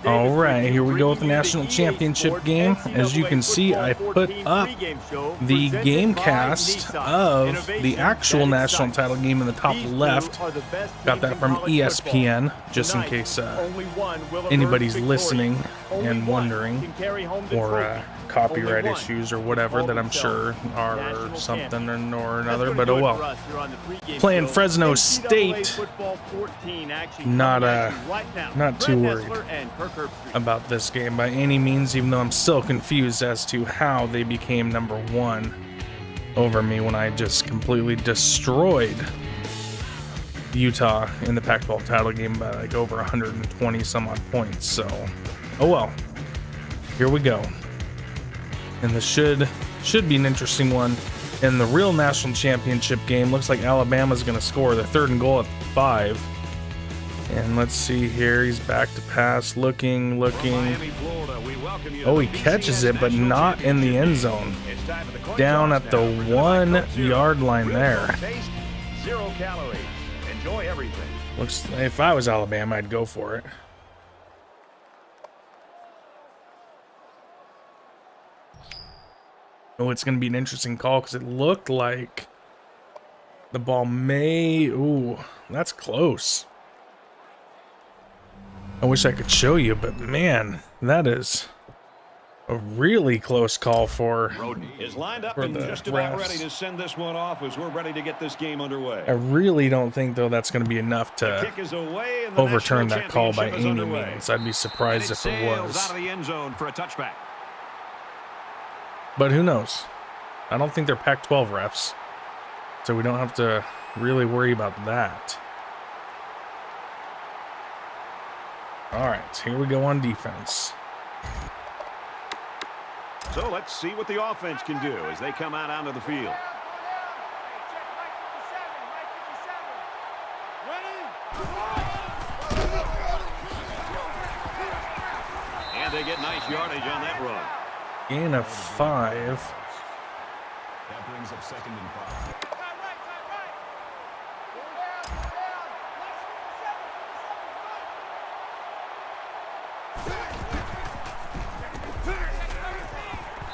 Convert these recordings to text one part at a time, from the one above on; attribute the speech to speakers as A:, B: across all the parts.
A: All right, here we go with the national championship game. As you can see, I put up the game cast of the actual national title game in the top left. Got that from ESPN, just in case anybody's listening and wondering, or copyright issues or whatever that I'm sure are something or another, but oh well. Playing Fresno State, not too worried about this game by any means, even though I'm still confused as to how they became #1 over me when I just completely destroyed Utah in the Pac-12 title game by like over 120 some odd points. So, oh well. Here we go. And this should be an interesting one. In the real national championship game, looks like Alabama's going to score the 3rd and goal at 5. And let's see here. He's back to pass, looking. Oh, he catches it, but not in the end zone. Down at the 1 yard line there.
B: 0 calories. Enjoy everything.
A: Looks, if I was Alabama, I'd go for it. Oh, it's going to be an interesting call because it looked like the ball may... Ooh, that's close. I wish I could show you, but man, that is a really close call for
B: Roden is lined up and just about ready to send this one off as we're ready to get this game underway.
A: I really don't think, though, that's going to be enough to overturn that call by any means. I'd be surprised if it was.
B: Out of the end zone for a touchback.
A: But who knows? I don't think they're Pac-12 refs, so we don't have to really worry about that. All right, here we go on defense.
B: So let's see what the offense can do as they come out onto the field. And they get nice yardage on that run.
A: Gain of 5.
C: That brings up 2nd and 5.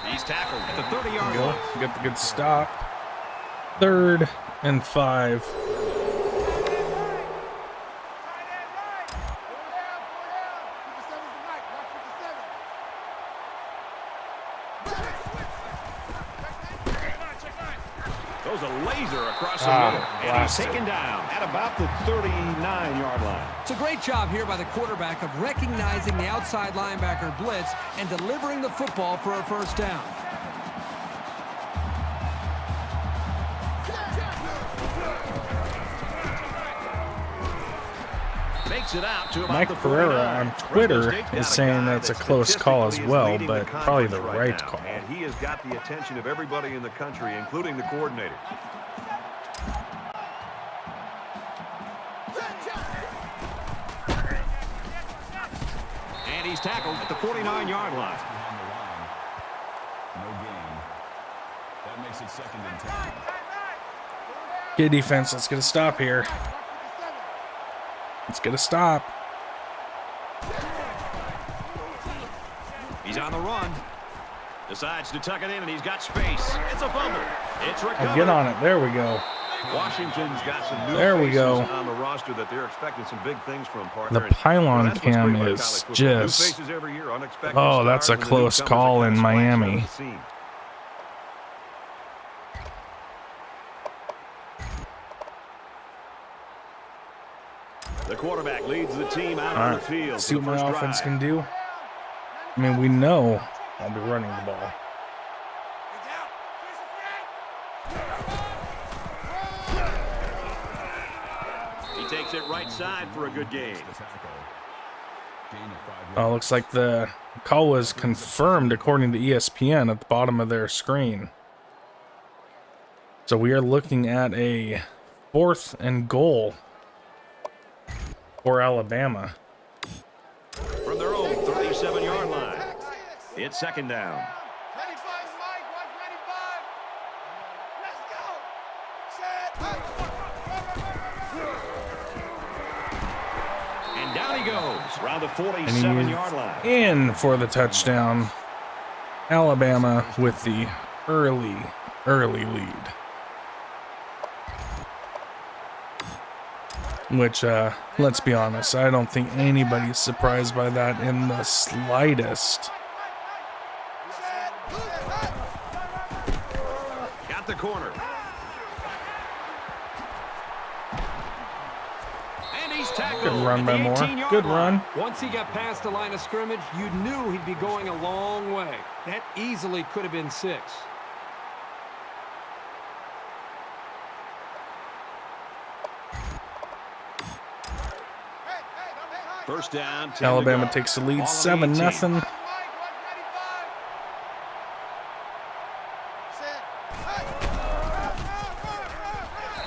B: He's tackled at the 30-yard line.
A: Get the good stop. 3rd and 5.
B: Throws a laser across the middle. And he's taken down at about the 39-yard line.
D: It's a great job here by the quarterback of recognizing the outside linebacker blitz and delivering the football for a 1st down.
B: Makes it out to about
A: Mike
B: the
A: Pereira
B: 49.
A: on Twitter is saying that's a close call as well, but probably the right call.
B: And he has got the attention of everybody in the country, including the coordinator. And he's tackled at the 49-yard line.
C: No gain. That makes it 2nd and 10.
A: Good defense. Let's get a stop here. Let's get a stop.
B: He's on the run. Decides to tuck it in, and he's got space. It's a fumble. It's recovered.
A: Get on it. There we go.
B: Washington's got some new
A: There we go.
B: on the roster that they're expecting some big things from,
A: The
B: partner.
A: pylon
B: That's what's
A: cam
B: great about
A: is
B: college football.
A: just...
B: New faces every year, unexpected
A: Oh, that's a
B: stars, and the
A: close
B: newcomers
A: call
B: that
A: in
B: kinda splash
A: Miami.
B: onto the scene. The quarterback leads the team out on the field.
A: See
B: for
A: what
B: the
A: my
B: first
A: offense
B: drive.
A: can do. I mean, we know I'll be running the ball.
B: He takes it right side for a good gain.
A: Oh, looks like the call was confirmed according to ESPN at the bottom of their screen. So we are looking at a 4th and goal for Alabama.
B: From their own 37-yard line. It's 2nd down. And down he goes around the 47-yard line.
A: In for the touchdown. Alabama with the early lead. Which, let's be honest, I don't think anybody's surprised by that in the slightest.
B: Got the corner. And he's tackled.
A: Good run by Moore. Good run.
D: Once he got past the line of scrimmage, you knew he'd be going a long way. That easily could have been 6.
B: First down.
A: Alabama takes the lead 7-0.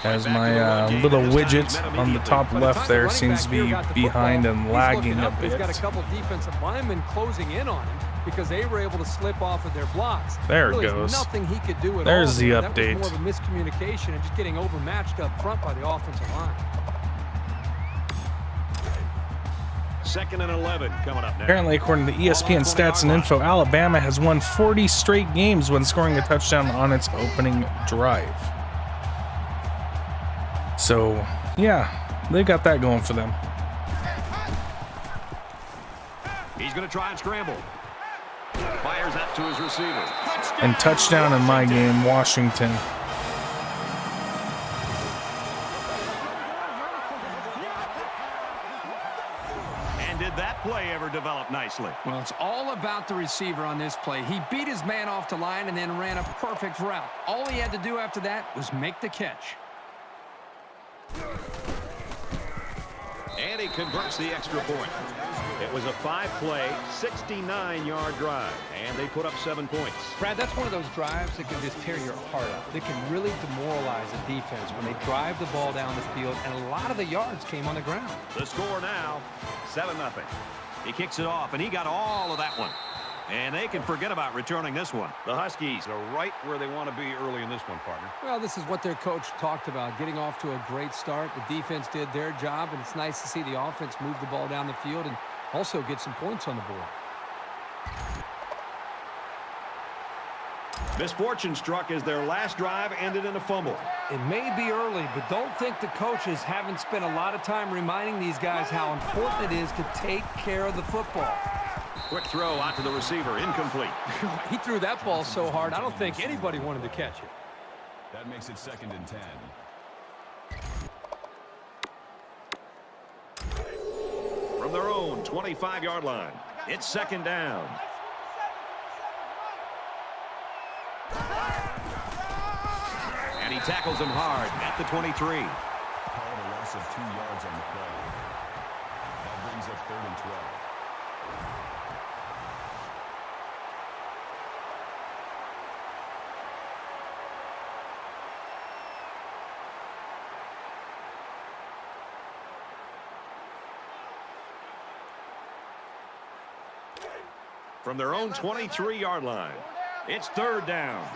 A: As my little widget on the top left there seems to be behind and lagging a bit.
D: He's got a couple defensive linemen closing in on him because they were able to slip off of their blocks.
A: There it
D: really
A: goes.
D: Nothing he could do at
A: There's
D: all.
A: the
D: That
A: update.
D: was more of a miscommunication and just getting overmatched up front by the offensive line.
B: 2nd and 11 coming up now.
A: Apparently, according to ESPN Stats and Info, Alabama has won 40 straight games when scoring a touchdown on its opening drive. So, yeah, they got that going for them.
B: He's going to try and scramble. Fires out to his receiver.
A: And touchdown in my game, Washington.
B: And did that play ever develop nicely?
D: Well, it's all about the receiver on this play. He beat his man off the line and then ran a perfect route. All he had to do after that was make the catch.
B: And he converts the extra point. It was a 5-play, 69-yard drive, and they put up 7 points.
D: Brad, that's one of those drives that can just tear your heart out. They can really demoralize a defense when they drive the ball down the field, and a lot of the yards came on the ground.
B: The score now, 7-0. He kicks it off, and he got all of that one. And they can forget about returning this one. The Huskies are right where they want to be early in this one, partner.
D: Well, this is what their coach talked about, getting off to a great start. The defense did their job, and it's nice to see the offense move the ball down the field and also get some points on the board.
B: Misfortune struck as their last drive ended in a fumble.
D: It may be early, but don't think the coaches haven't spent a lot of time reminding these guys how important it is to take care of the football.
B: Quick throw out to the receiver, incomplete.
D: He threw that ball so hard, I don't think anybody wanted to catch it.
C: That makes it 2nd and 10.
B: From their own 25-yard line, it's 2nd down. And he tackles him hard at the 23.
C: Called a loss of 2 yards on the play. That brings up 3rd and 12.
B: From their own 23-yard line, it's 3rd down.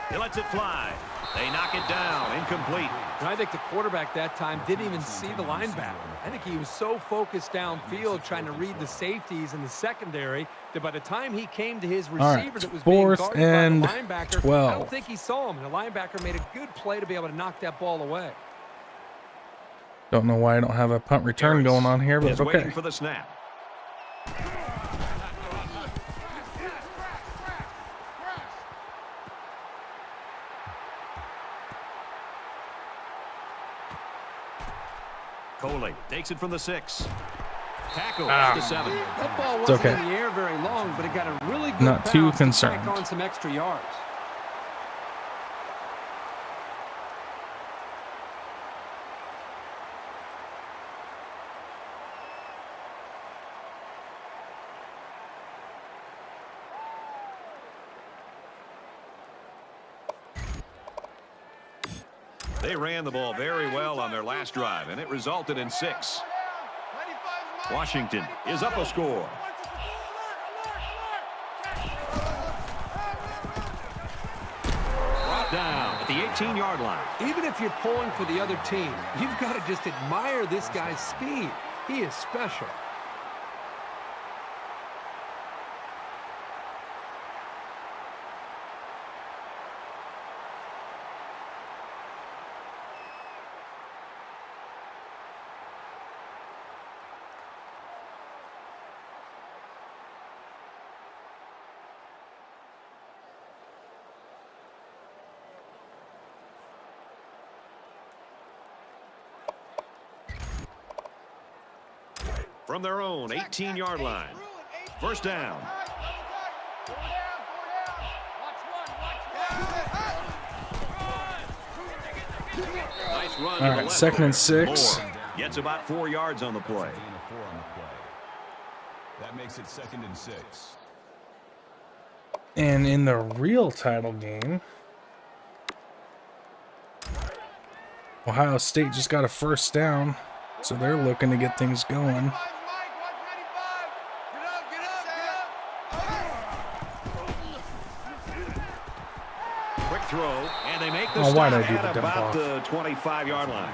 B: He lets it fly. They knock it down, incomplete.
D: And I think the quarterback that time didn't even see the linebacker. I think he was so focused downfield trying to read the safeties in the secondary that by the time he came to his receiver that was being guarded by the linebacker,
A: 12.
D: I don't think he saw him. And the linebacker made a good play to be able to knock that ball away.
A: Don't know why I don't have a punt return going on here, but
B: Is
A: okay.
B: waiting for the snap. Coley takes it from the 6. Tackle at the 7.
D: That ball wasn't
A: okay.
D: in the air very long, but it got a really good
A: Not too
D: bounce to
A: concerned.
D: tack on some extra yards.
B: They ran the ball very well on their last drive, and it resulted in 6. Washington is up a score. Brought down at the 18-yard line.
D: Even if you're pulling for the other team, you've got to just admire this guy's speed. He is special.
B: From their own 18-yard line. First down. Nice run.
A: All right, 2nd and 6.
B: Moore gets about 4 yards on the play.
C: That makes it 2nd and 6.
A: And in the real title game, Ohio State just got a first down, so they're looking to get things going.
B: Quick throw, and they make the
A: why'd I
B: stop
A: do the
B: at
A: dump
B: about
A: off?
B: the 25-yard line.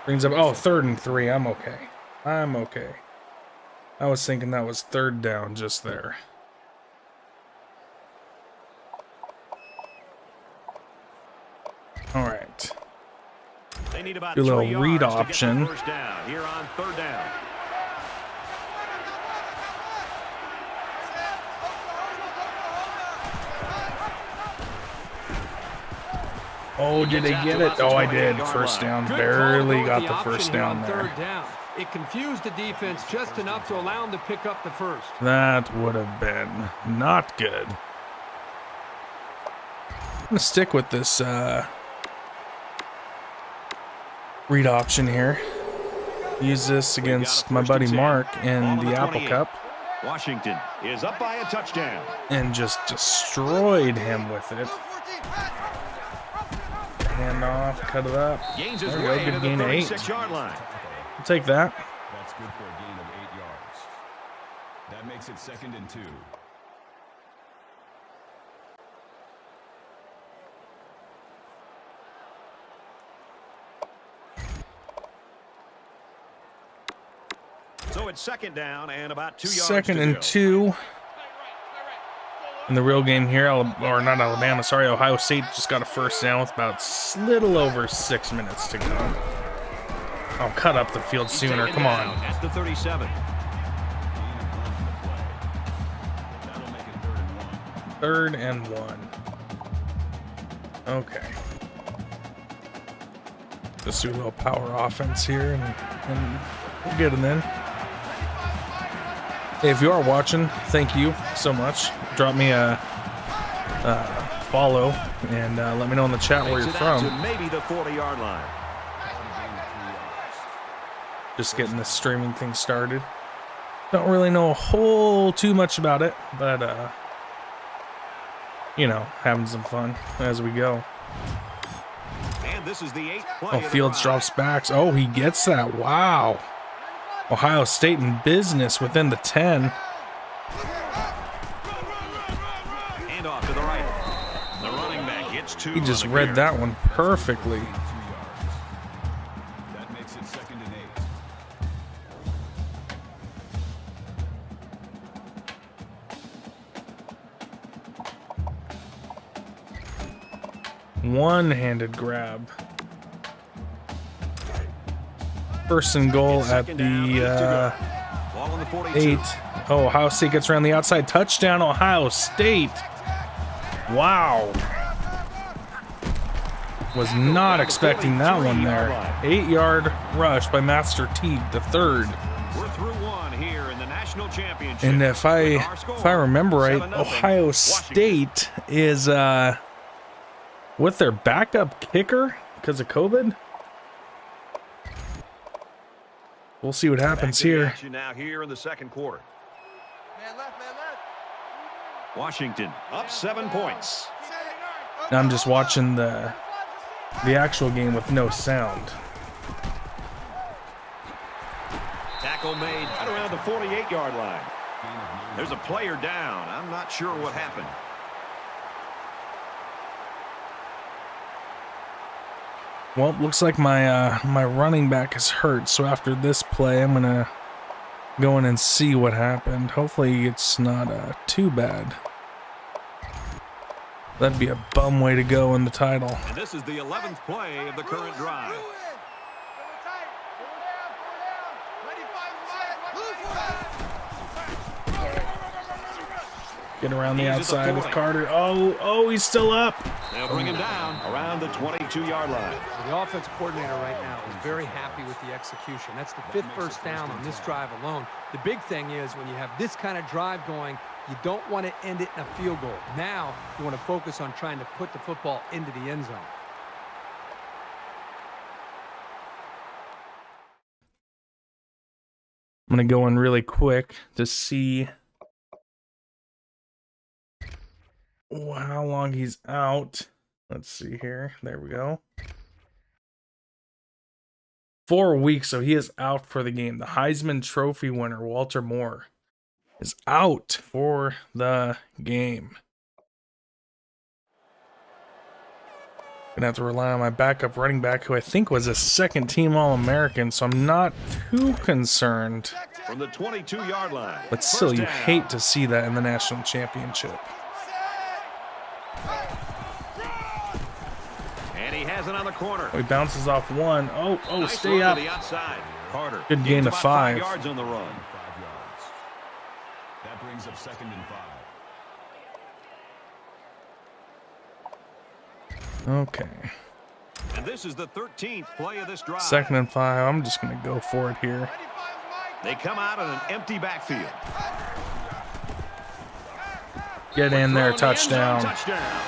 A: Brings up, 3rd and 3. I'm okay. I'm okay. I was thinking that was 3rd down just there. All right.
B: They need about
A: Do a little
B: 3
A: read
B: yards
A: option.
B: to get the first down here on 3rd down.
A: Oh, did they get it? Oh, I did. First down. Barely got the first down there.
D: Down. It confused the defense just enough to allow them to pick up the first.
A: That would have been not good. I'm going to stick with this read option here. Use this against my buddy Mark in the Apple Cup.
B: Washington is up by a touchdown.
A: And just destroyed him with it. Hand off, cut it up.
B: Gains
A: There
B: his
A: we go,
B: way
A: good
B: to the
A: gain of 8.
B: 36-yard line.
A: I'll take that.
C: That's good for a gain of 8 yards. That makes it 2nd and 2.
B: So it's 2nd down and about 2 yards
A: 2nd
B: to
A: and
B: go.
A: 2. In the real game here, or not Alabama, sorry, Ohio State just got a first down with about a little over 6 minutes to go. I'll cut up the field sooner. Come on.
B: At the 37.
C: That'll make it
A: 3rd and 1. Okay. Just do a little power offense here, and we'll get it in. Hey, if you are watching, thank you so much. Drop me a follow and let me know in the chat where you're
B: Makes it out
A: from.
B: to maybe the 40-yard line.
A: Just getting this streaming thing started. Don't really know a whole too much about it, but you know, having some fun as we go.
B: And this is the 8th play.
A: Oh,
B: of the
A: Fields
B: drive.
A: drops backs. Oh, he gets that. Wow. Ohio State in business within the 10.
B: And off to the right. The running back gets 2.
A: He just
B: on the
A: read
B: carry.
A: that one perfectly.
C: 2 yards. That makes it 2nd and 8.
A: One-handed grab. 1st and goal at
B: Second down, 8 to
A: the
B: go. Ball on the 42.
A: 8. Oh, Ohio State gets around the outside. Touchdown, Ohio State. Wow. Was not expecting that one there. 8-yard rush by Master Teague, the 3rd.
B: We're through one here in the national championship.
A: And if I remember right,
B: 7-0
A: Ohio State is with their backup kicker because of COVID. We'll see what happens here.
B: Action now here in the 2nd quarter.
E: Man left, man left.
B: Washington up 7 points.
A: Now I'm just watching the actual game with no sound.
B: Tackle made right around the 48-yard line. There's a player down. I'm not sure what happened.
A: Well, looks like my my running back is hurt, so after this play, I'm gonna go in and see what happened. Hopefully, it's not too bad. That'd be a bum way to go in the title.
B: And this is the 11th play of the current drive.
A: Get around the outside with Carter. Oh, he's still up.
B: They'll bring him down around the 22-yard line.
D: The offense coordinator right now is very happy with the execution. That's the 5th first down on this drive alone. The big thing is when you have this kind of drive going, you don't want to end it in a field goal. Now you want to focus on trying to put the football into the end zone.
A: I'm going to go in really quick to see how long he's out. Let's see here. There we go. 4 weeks, so he is out for the game. The Heisman Trophy winner, Walter Moore, is out for the game. Gonna have to rely on my backup running back, who I think was a second-team All-American, so I'm not too concerned.
B: From the 22-yard line.
A: But still,
B: First
A: you
B: down.
A: hate to see that in the national championship.
B: And he has it on the corner.
A: Oh, he bounces off one. Oh,
B: Nice
A: stay
B: run
A: up.
B: to the outside. Carter.
A: Good
B: gains
A: gain of
B: about
A: 5.
B: 5 yards on the run.
C: 5 yards. That brings up 2nd and 5.
A: Okay.
B: And this is the 13th play of this drive.
A: 2nd and 5. I'm just going to go for it here.
B: They come out in an empty backfield.
A: Get in there,
B: Throw in the end zone,
A: touchdown.
B: touchdown.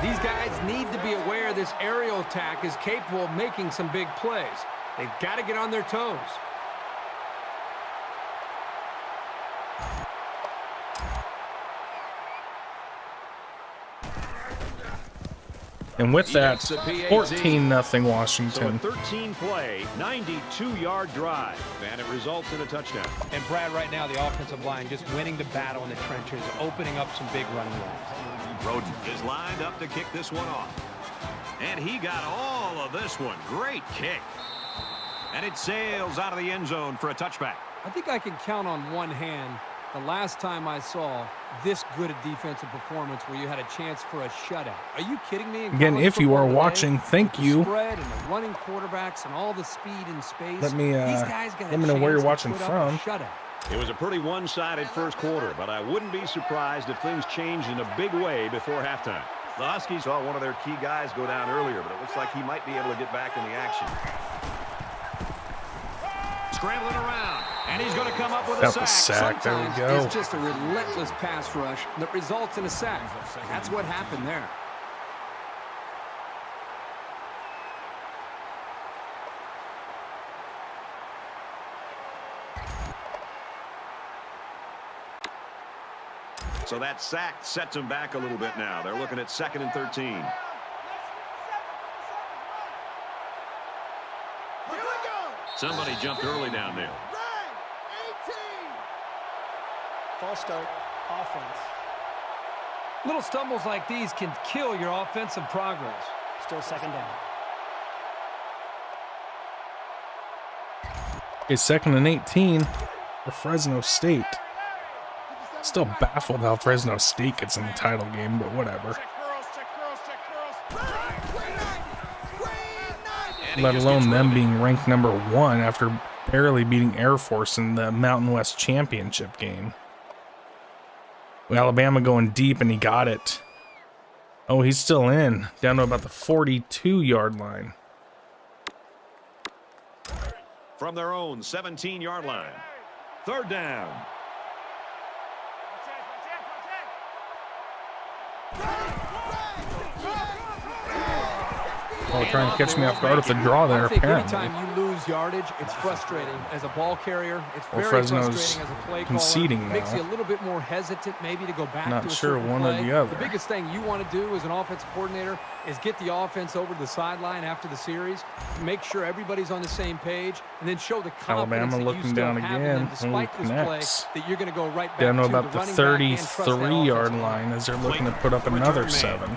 D: These guys need to be aware this aerial attack is capable of making some big plays. They've got to get on their toes.
A: And with that,
B: Yes, the PAT.
A: 14-0
B: So
A: Washington.
B: a 13-play, 92-yard drive, and it results in a touchdown.
D: And Brad, right now, the offensive line just winning the battle in the trenches, opening up some big running lanes.
B: Roden is lined up to kick this one off. And he got all of this one. Great kick. And it sails out of the end zone for a touchback.
D: I think I can count on one hand the last time I saw this good a defensive performance where you had a chance for a shutout. Are you kidding me? In
A: Again,
D: college
A: if you are
D: football today,
A: watching, thank
D: the
A: you.
D: Spread and the running quarterbacks and all the speed and space.
A: Let me,
D: These guys got
A: let me know where you're
D: a chance
A: watching
D: to put up a
A: from.
D: shutout.
B: It was a pretty one-sided first quarter, but I wouldn't be surprised if things changed in a big way before halftime. The Huskies saw one of their key guys go down earlier, but it looks like he might be able to get back in the action. Scrambling around, and he's going to come up with a
A: Got the
B: sack.
A: sack. There we
D: Sometimes
A: go.
D: it's just a relentless pass rush that results in a sack. That's what happened there.
B: So that sack sets him back a little bit now. They're looking at 2nd and 13. Somebody jumped early down there.
F: False start, offense.
D: Little stumbles like these can kill your offensive progress.
F: Still 2nd down.
A: Okay, 2nd and 18 for Fresno State. Still baffled how Fresno State gets in the title game, but whatever. Let alone them being ranked number 1 after barely beating Air Force in the Mountain West Championship game. With Alabama going deep, and he got it. Oh, he's still in, down to about the 42-yard line.
B: From their own 17-yard line. 3rd down.
A: Oh, trying to catch me off guard with the draw there,
D: I think
A: apparently.
D: anytime you lose lose yardage, it's frustrating. As a ball carrier, it's
A: Well,
D: very
A: Fresno's
D: frustrating as a play
A: conceding
D: caller. Makes
A: now.
D: you a little bit more hesitant maybe to go back
A: Not
D: to a
A: sure
D: certain
A: one or
D: play.
A: the other.
D: The biggest thing you want to do as an offensive coordinator is get the offense over to the sideline after the series, make sure everybody's on the same page, and then show the confidence
A: Alabama
D: that
A: looking
D: you still
A: down
D: have in
A: again.
D: them despite this play,
A: Connects.
D: that you're going to go right back
A: Down to
D: to
A: about the
D: running back and trust that
A: 33-yard
D: offensive
A: line as they're looking to put up another 7.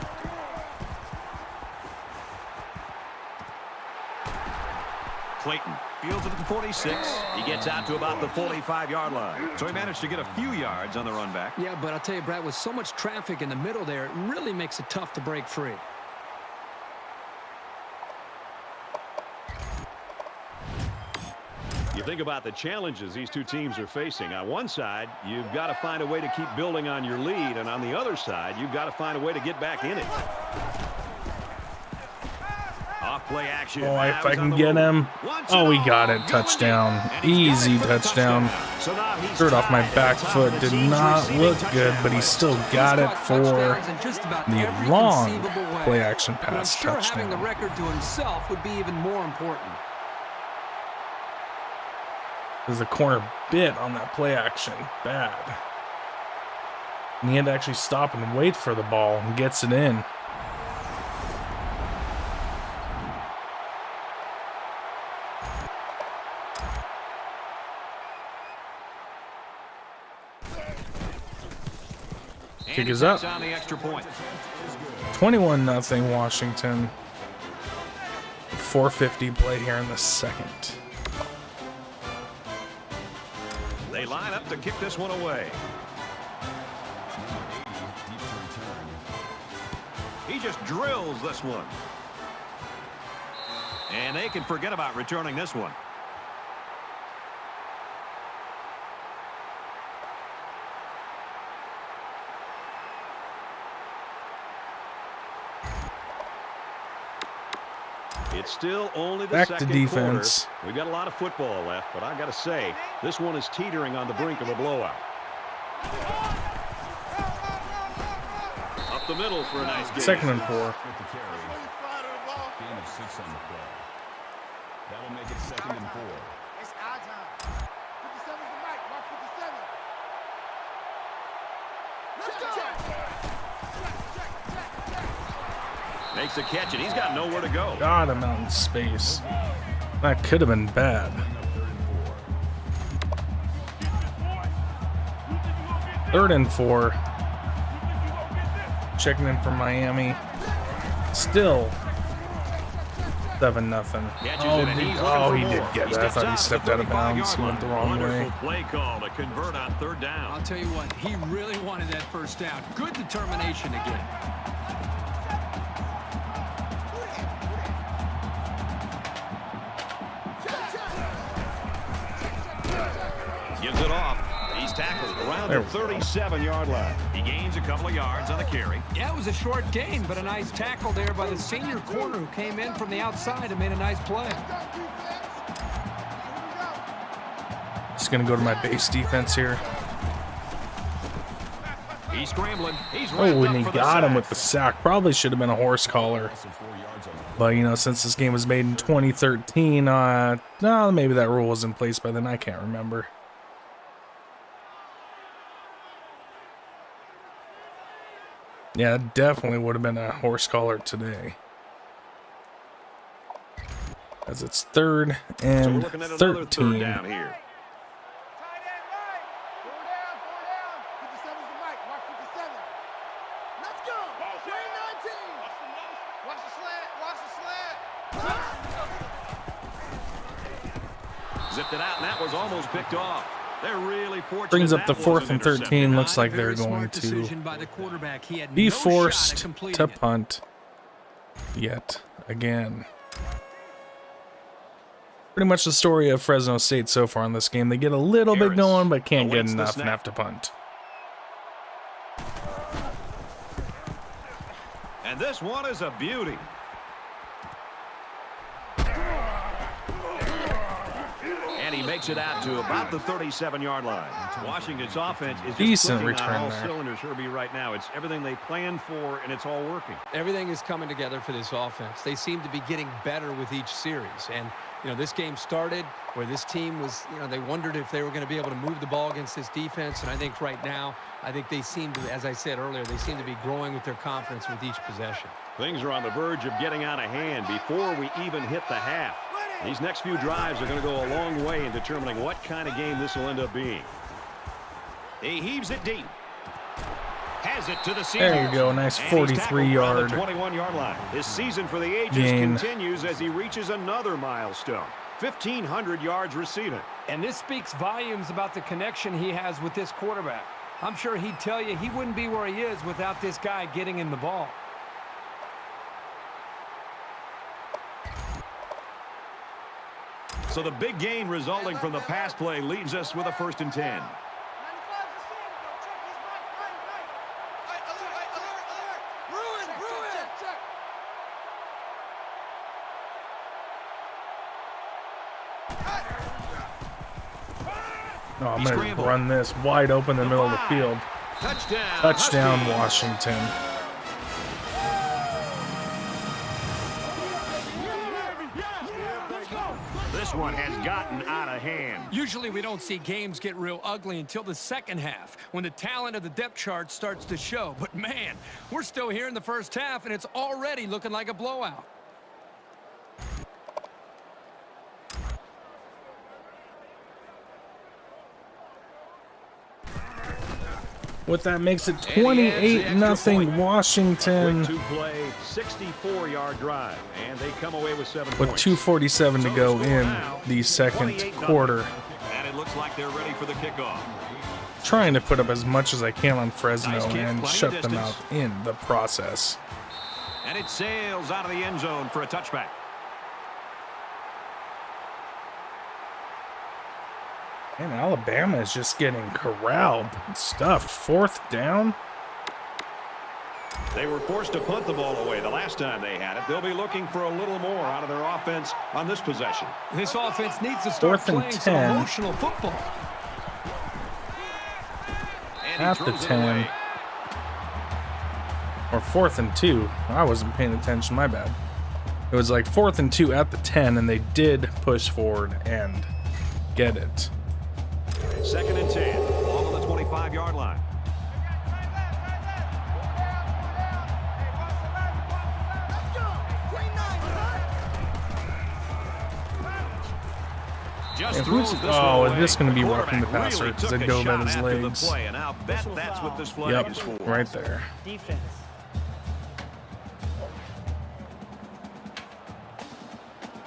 B: Clayton fields it at the 46. He gets out to about the 45-yard line. So he managed to get a few yards on the run back.
G: Yeah, but I'll tell you, Brad, with so much traffic in the middle there, it really makes it tough to break free.
B: You think about the challenges these two teams are facing. On one side, you've got to find a way to keep building on your lead. And on the other side, you've got to find a way to get back in it. Off-play action.
A: Oh, if I can get him. Oh, we got it. Touchdown. Easy touchdown. Threw it off my back foot. Did not look good, but he still got it for the long play-action pass touchdown.
G: Having the record to himself would be even more important.
A: Because the corner bit on that play action bad. And he had to actually stop and wait for the ball and gets it in. Kick is up. 21-0 Washington. 4:50 play here in the second.
B: They line up to kick this one away. He just drills this one. And they can forget about returning this one. It's still only the
A: Back to
B: second
A: defense.
B: quarter. We've got a lot of football left, but I got to say, this one is teetering on the brink of a blowout. Up the middle for a nice game.
A: 2nd and 4.
C: Gain of 6 on the play. That'll make it 2nd and 4.
E: It's our time. 57's the mic. Mark 57. Let's go.
B: Makes the catch, and he's got nowhere to go.
A: Got him out in space. That could have been bad. 3rd and 4. Checking in for Miami. Still 7-0. Oh, he did get it. I thought he stepped out of bounds. He went the wrong way.
B: Play call to convert on 3rd down.
G: I'll tell you what, he really wanted that first down. Good determination again.
B: Gives it off. He's tackled around the 37-yard line. He gains a couple of yards on the carry.
D: Yeah, it was a short gain, but a nice tackle there by the senior corner who came in from the outside and made a nice play.
A: Just going to go to my base defense here.
B: He's scrambling. He's
A: Oh, and he got him with the sack. Probably should have been a horse collar. But, you know, since this game was made in 2013, no, maybe that rule was in place by then. I can't remember. Yeah, it definitely would have been a horse collar today. As it's 3rd and
B: So we're looking at another
A: 13.
B: 3rd down here.
E: Tight end right. Go down. 57's the mic. Mark 57. Let's go. Green 19. Watch the slant. Watch the slant.
B: Zipped it out, and that was almost picked off. They're really fortunate.
A: Brings up the
B: that
A: 4th
B: wasn't
A: and 13.
B: intercepted.
A: Looks like they're going to be forced to punt yet again. Pretty much the story of Fresno State so far in this game. They get a little bit going, but can't get enough and have to punt.
B: And this one is a beauty. And he makes it out to about the 37-yard line. Washington's offense is just
A: Decent
B: clicking
A: return
B: on all
A: there.
B: cylinders, Herbie, right now. It's everything they planned for, and it's all working.
D: Everything is coming together for this offense. They seem to be getting better with each series. And, you know, this game started where this team was, you know, they wondered if they were going to be able to move the ball against this defense. And I think right now, I think they seem to, as I said earlier, they seem to be growing with their confidence with each possession.
B: Things are on the verge of getting out of hand before we even hit the half. These next few drives are going to go a long way in determining what kind of game this will end up being. He heaves it deep. Has it to the senior.
A: There you go. Nice 43-yard
B: 21-yard line. His season for the ages
A: gain.
B: continues as he reaches another milestone. 1,500 yards receiving.
D: And this speaks volumes about the connection he has with this quarterback. I'm sure he'd tell you he wouldn't be where he is without this guy getting him the ball.
B: So the big gain resulting from the pass play leaves us with a 1st and 10.
A: Oh, I'm going to run this wide open in the middle of the field. Touchdown, Washington.
B: This one has gotten out of hand.
G: Usually we don't see games get real ugly until the second half, when the talent of the depth chart starts to show. But man, we're still here in the first half, and it's already looking like a blowout.
A: What that makes it 28-0 Washington.
B: Quick two-play, 64-yard drive, and they come away with 7
A: With
B: points.
A: 2:47 to go in the second
B: 28-0.
A: quarter.
B: And it looks like they're ready for the kickoff.
A: Trying to put up as much as I can on Fresno
B: Nice kick,
A: and
B: plenty
A: shut
B: of
A: them out
B: distance.
A: in the process.
B: And it sails out of the end zone for a touchback.
A: And Alabama is just getting corralled and stuffed. 4th down.
B: They were forced to punt the ball away the last time they had it. They'll be looking for a little more out of their offense on this possession.
D: This offense needs to start
A: 4th and
D: playing some
A: 10.
D: emotional football.
B: And he
A: At the
B: throws it
A: 10.
B: away.
A: Or 4th and 2. I wasn't paying attention, my bad. It was like 4th and 2 at the 10, and they did push forward and get it.
B: 2nd and 10. Ball on the 25-yard line. Just throws this
A: oh,
B: one
A: is this going to be
B: away.
A: roughing the passer?
B: Really
A: Because
B: took
A: it
B: a
A: go
B: shot
A: about his
B: after the
A: legs.
B: play, and I'll bet that's what this flag
A: Yep,
B: is for.
A: right there.
F: Defense.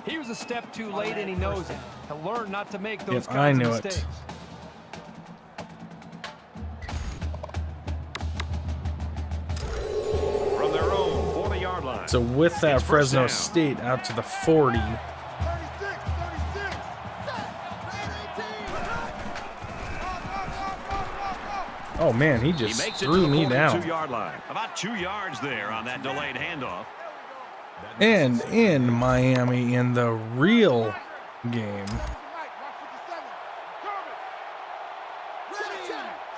D: He was a step too late, and he knows it. To learn not to make those
A: Yep, I
D: kinds of
A: knew it.
D: mistakes.
B: From their own 40-yard line.
A: So with that,
B: It's first
A: Fresno
B: down.
A: State out to the 40.
E: 36, 36.
A: Oh man, he
B: He
A: just
B: makes it
A: threw
B: to
A: me
B: the
A: down.
B: 42-yard line. About 2 yards there on that delayed handoff.
A: And in Miami in the real game.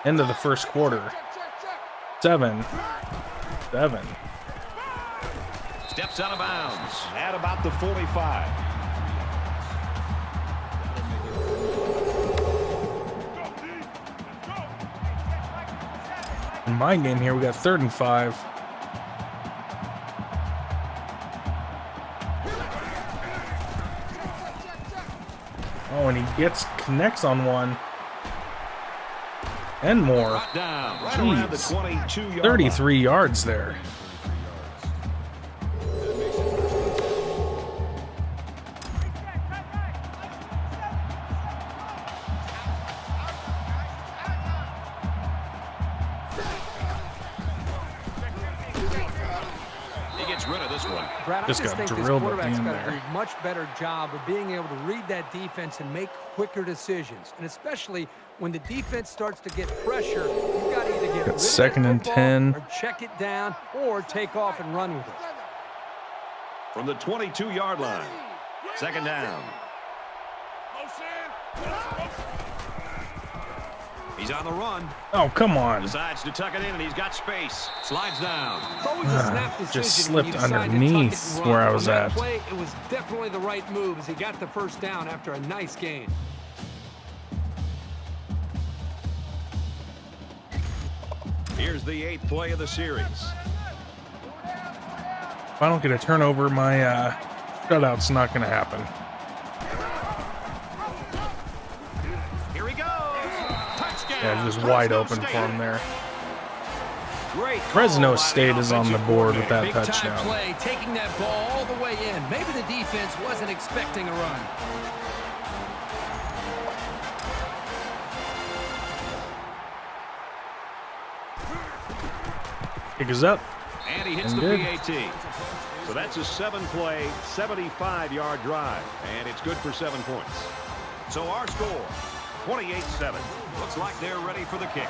A: End of the first quarter. 7-7.
B: Steps out of bounds at about the 45.
A: In my game here, we got 3rd and 5. Oh, and he connects on one. And more.
B: Brought down right around the
A: Jeez.
B: 22-yard line.
A: 33 yards there.
B: He gets rid of this one.
D: Brad,
A: Just
D: I just
A: got
D: think this
A: drilled at the
D: quarterback's
A: end
D: got to
A: there.
D: do a much better job of being able to read that defense and make quicker decisions. And especially when the defense starts to get pressure, you've got to either get rid of that
A: 2nd and
D: football
A: 10.
D: or check it down or take off and run with it.
B: From the 22-yard line. 2nd down. He's on the run.
A: Oh, come on.
B: Decides to tuck it in, and he's got space. Slides down.
D: It's always a snap decision
A: Just
D: when you
A: slipped
D: decide to tuck it
A: underneath
D: and run.
A: where I was
D: On that
A: at.
D: play, it was definitely the right move as he got the first down after a nice gain.
B: Here's the 8th play of the series.
A: If I don't get a turnover, my shutout's not going to happen.
B: Here he goes. Touchdown.
A: Yeah, just wide open for him there.
B: Great
A: Fresno
B: call by
A: State
B: the
A: is on the
B: offensive
A: board with
B: coordinator.
A: that
G: Big time
A: touchdown.
G: play, taking that ball all the way in. Maybe the defense wasn't expecting a run.
A: Kick is up.
B: And he hits
A: And
B: the
A: good.
B: PAT. So that's a 7-play, 75-yard drive, and it's good for 7 points. So our score, 28-7. Looks like they're ready for the kick.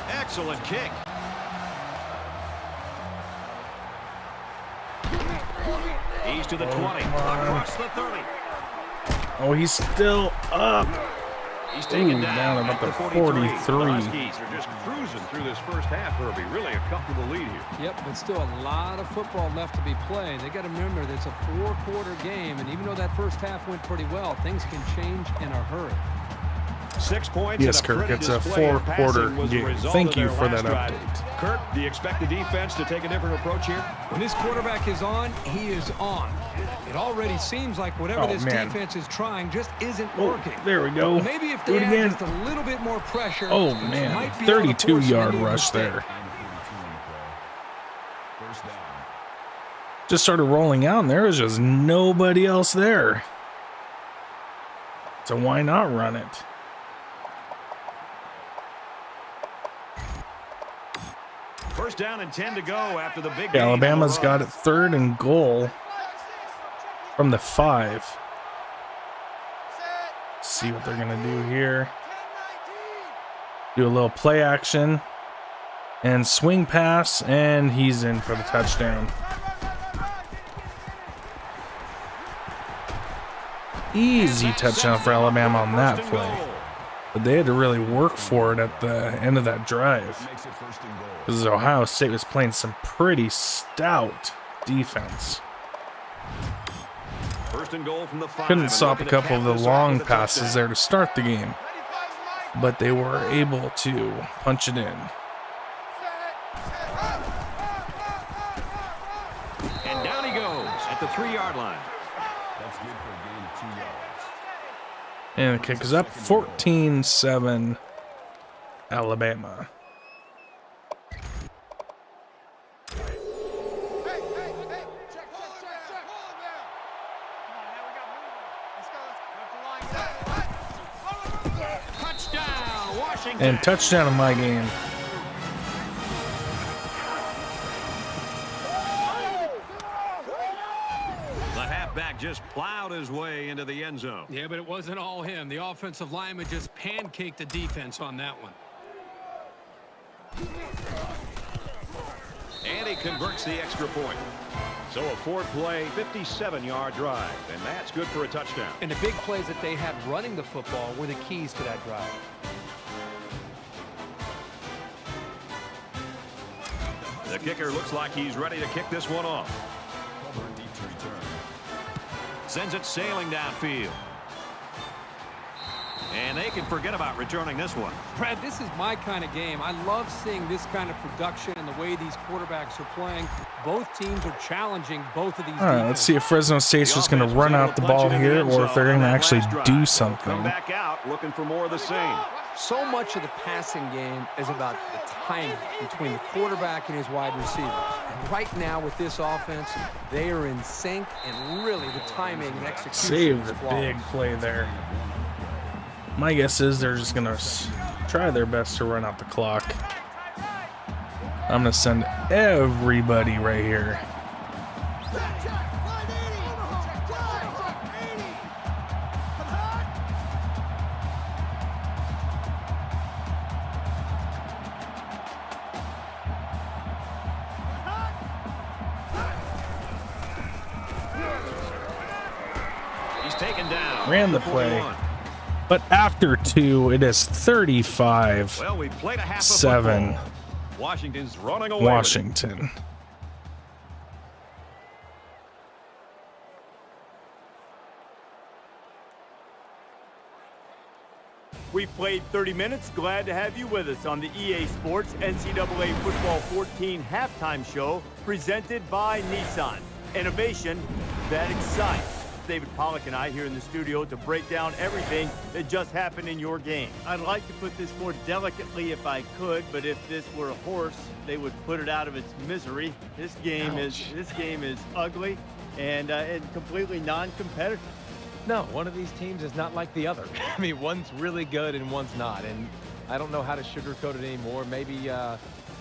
B: Excellent kick. He's to the 20, across the 30.
A: Oh, he's still up.
B: He's taken
A: Ooh, down about
B: at
A: the
B: 43.
A: 43.
B: The Huskies are just cruising through this first half, Herbie. Really a comfortable lead here.
D: Yep, but still a lot of football left to be played. They got to remember that it's a 4-quarter game, and even though that first half went pretty well, things can change in a hurry.
B: 6 points.
A: Yes,
B: and a
A: Kirk,
B: pretty
A: it's a
B: display in
A: 4-quarter
B: passing was the
A: game.
B: result
A: Thank
B: of
A: you
B: their
A: for
B: last
A: that
B: drive.
A: update.
B: Kirk, do you expect the defense to take a different approach here?
D: When this quarterback is on, he is on. It already seems like whatever this defense is trying just isn't working.
A: There we go.
D: Maybe if
A: Do
D: they
A: it again.
D: add just a little bit more pressure.
A: Oh,
D: they
A: man.
D: might be able to force
A: 32-yard
D: maybe a
A: rush
D: mistake.
A: there.
C: First down.
A: Just started rolling out, and there was just nobody else there. So why not run it?
B: First down and 10 to go after the big
A: Yeah,
B: gain on the
A: Alabama's
B: run.
A: got it 3rd and goal from the 5. See what they're going to do here. Do a little play action and swing pass, and he's in for the touchdown. Easy touchdown for Alabama on that
B: First and
A: play.
B: goal.
A: But they had to really work for it at the end of that drive.
C: Makes it first and goal.
A: Because Ohio State was playing some pretty stout defense.
B: First and goal from the 5.
A: Couldn't
B: and
A: stop a
B: looking to
A: couple of
B: cap
A: the
B: this off
A: long
B: with a
A: passes
B: touchdown.
A: there to start the game. But they were able to punch it in.
B: And down he goes at the 3-yard line.
C: That's good for a gain of 2 yards.
A: And the kick is up 14-7 Alabama.
B: Touchdown, Washington.
A: And touchdown in my game.
B: The halfback just plowed his way into the end zone.
G: Yeah, but it wasn't all him. The offensive lineman just pancaked the defense on that one.
B: And he converts the extra point. So a 4-play, 57-yard drive, and that's good for a touchdown.
D: And the big plays that they had running the football were the keys to that drive.
B: The kicker looks like he's ready to kick this one off.
C: Cover deep to return.
B: Sends it sailing downfield. And they can forget about returning this one.
D: Brad, this is my kind of game. I love seeing this kind of production and the way these quarterbacks are playing. Both teams are challenging both of these
A: All right, let's see if Fresno State's
B: The
A: just going to
B: offense was
A: run
B: able
A: out the
B: to punch
A: ball
B: it in the
A: here
B: end
A: or if
B: zone
A: they're going to
B: on that
A: actually
B: last drive.
A: do
B: Come
A: something.
B: back out looking for more of the same.
D: So much of the passing game is about the timing between the quarterback and his wide receivers. And right now with this offense, they are in sync, and really the timing and execution
A: Save
D: is
A: the
D: flawless.
A: big play there. My guess is they're just going to try their best to run out the clock. I'm going to send everybody right here.
B: He's taken down.
A: Ran the
B: at
A: play.
B: 41.
A: But after 2, it is 35-7
B: Well, we played a half of football. Washington's running away.
A: Washington.
H: We've played 30 minutes. Glad to have you with us on the EA Sports NCAA Football 14 halftime show presented by Nissan. Innovation that excites. David Pollack and I here in the studio to break down everything that just happened in your game. I'd like to put this more delicately if I could, but if this were a horse, they would put it out of its misery. This game is ugly and completely non-competitive.
I: No, one of these teams is not like the other. I mean, one's really good and one's not, and I don't know how to sugarcoat it anymore. Maybe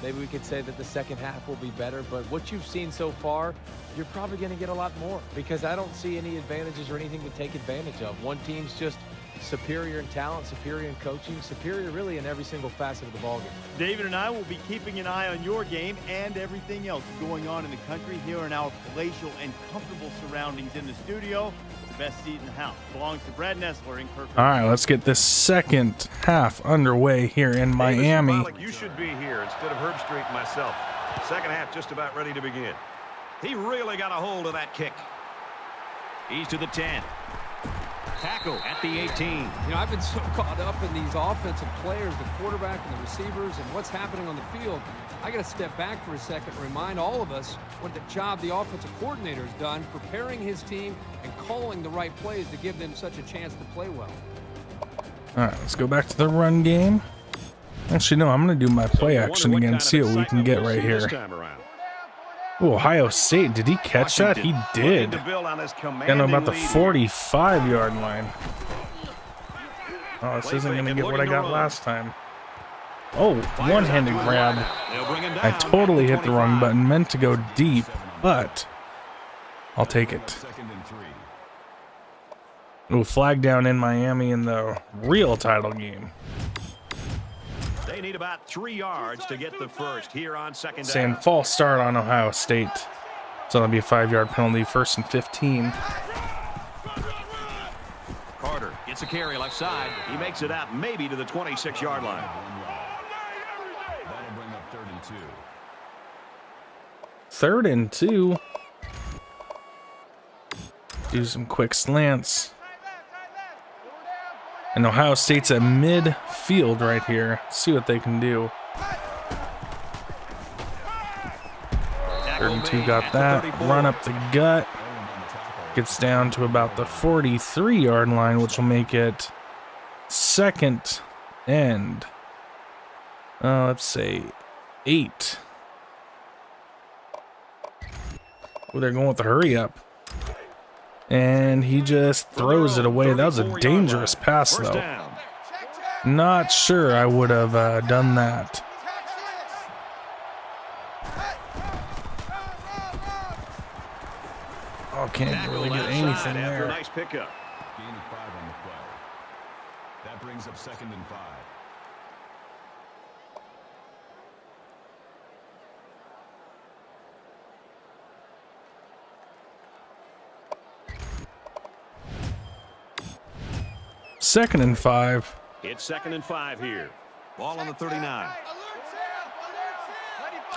I: we could say that the second half will be better, but what you've seen so far, you're probably going to get a lot more because I don't see any advantages or anything to take advantage of. One team's just superior in talent, superior in coaching, superior really in every single facet of the ballgame.
H: David and I will be keeping an eye on your game and everything else going on in the country here in our palatial and comfortable surroundings in the studio. Best seat in the house belongs to Brad Nessler in Kirkland.
A: All right, let's get this second half underway here in Miami.
B: You should be here instead of Herb Street and myself. Second half just about ready to begin. He really got a hold of that kick. He's to the 10. Tackle at the 18.
D: You know, I've been so caught up in these offensive players, the quarterback and the receivers, and what's happening on the field. I got to step back for a second and remind all of us what the job the offensive coordinator has done, preparing his team and calling the right plays to give them such a chance to play well.
A: All right, let's go back to the run game. Actually, no, I'm going to do my play action again, see what we can get right here. Ooh, Ohio State, did he catch that? He did. Getting about the 45-yard line. Oh, this isn't going to get what I got last time. Oh, one-handed grab. I totally hit the wrong button. Meant to go deep, but I'll take it. Ooh, flag down in Miami in the real title game.
B: They need about 3 yards to get the first here on second down.
A: Saying false start on Ohio State. So that'll be a 5-yard penalty, 1st and 15.
B: Carter gets a carry left side. He makes it out maybe to the 26-yard line.
C: That'll bring up 3rd and 2.
A: 3rd and 2. Do some quick slants. And Ohio State's at midfield right here. Let's see what they can do. 3rd and 2 got that. Run up the gut. Gets down to about the 43-yard line, which will make it 2nd and let's say 8. Oh, they're going with the hurry up. And he just throws it away. That was a dangerous pass, though. Not sure I would have done that. Oh, can't really get anything there.
B: Nice pickup.
C: Gain of 5 on the play. That brings up 2nd and 5.
A: Second and 5.
B: It's 2nd and 5 here. Ball on the 39.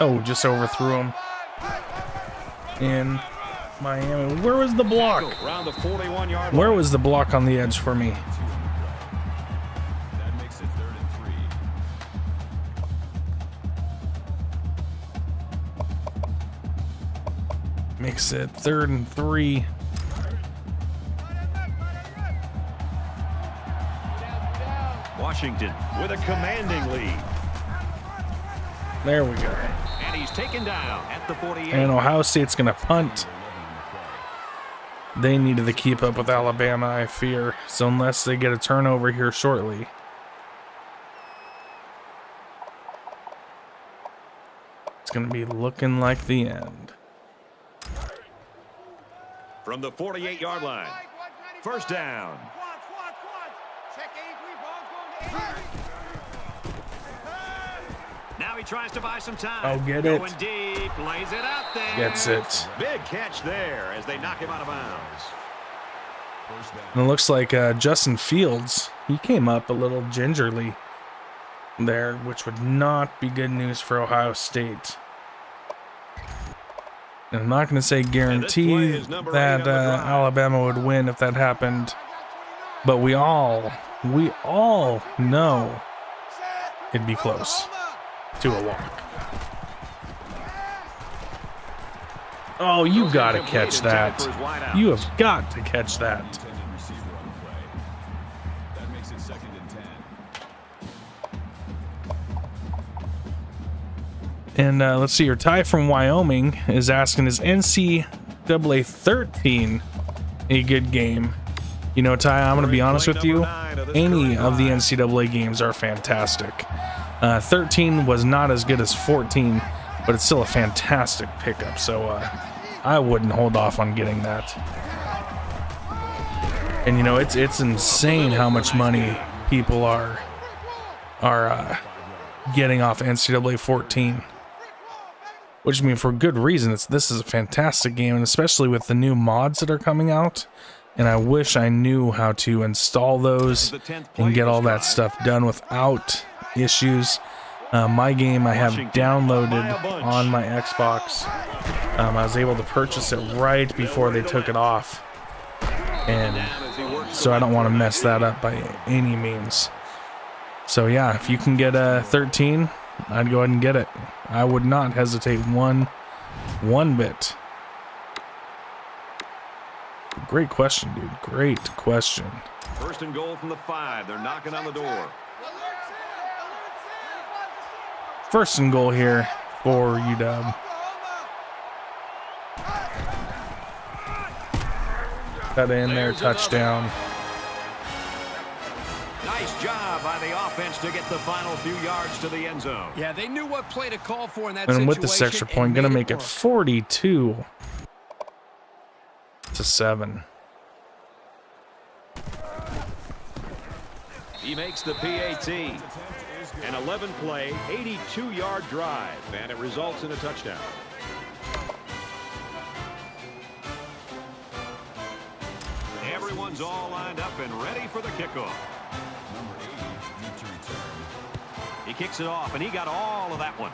A: Oh, just overthrew him. In Miami. Where was the block?
B: Around the 41-yard line.
A: Where was the block on the edge for me?
C: That makes it 3rd and 3.
A: Makes it 3rd and 3.
B: Washington with a commanding lead.
A: There we go.
B: And he's taken down at the 48.
A: And Ohio State's going to punt. They needed to keep up with Alabama, I fear. So unless they get a turnover here shortly. It's going to be looking like the end.
B: From the 48-yard line. First down. Now he tries to buy some time.
A: Oh, get it.
B: Going deep, lays it out there.
A: Gets it.
B: Big catch there as they knock him out of bounds.
A: And it looks like Justin Fields, he came up a little gingerly there, which would not be good news for Ohio State. And I'm not going to say guarantee that Alabama would win if that happened, but we all know it'd be close to a walk. Oh, you got to catch that. You have got to catch that. And let's see, your Ty from Wyoming is asking, is NCAA 13 a good game? You know, Ty, I'm going to be honest with you. Any of the NCAA games are fantastic. 13 was not as good as 14, but it's still a fantastic pickup. So I wouldn't hold off on getting that. And, you know, it's insane how much money people are getting off NCAA 14. Which, I mean, for good reason. This is a fantastic game, and especially with the new mods that are coming out. And I wish I knew how to install those and get all that stuff done without issues. My game I have downloaded on my Xbox. I was able to purchase it right before they took it off. And so I don't want to mess that up by any means. So yeah, if you can get a 13, I'd go ahead and get it. I would not hesitate one bit. Great question, dude. Great question.
B: First and goal from the 5. They're knocking on the door.
A: First and goal here for UW. Got in there, touchdown.
B: Nice job by the offense to get the final few yards to the end zone.
G: Yeah, they knew what play to call for in that
A: situation. And with this extra point, going to make it 42-7.
B: He makes the PAT. An 11-play, 82-yard drive, and it results in a touchdown. Everyone's all lined up and ready for the kickoff. He kicks it off, and he got all of that one.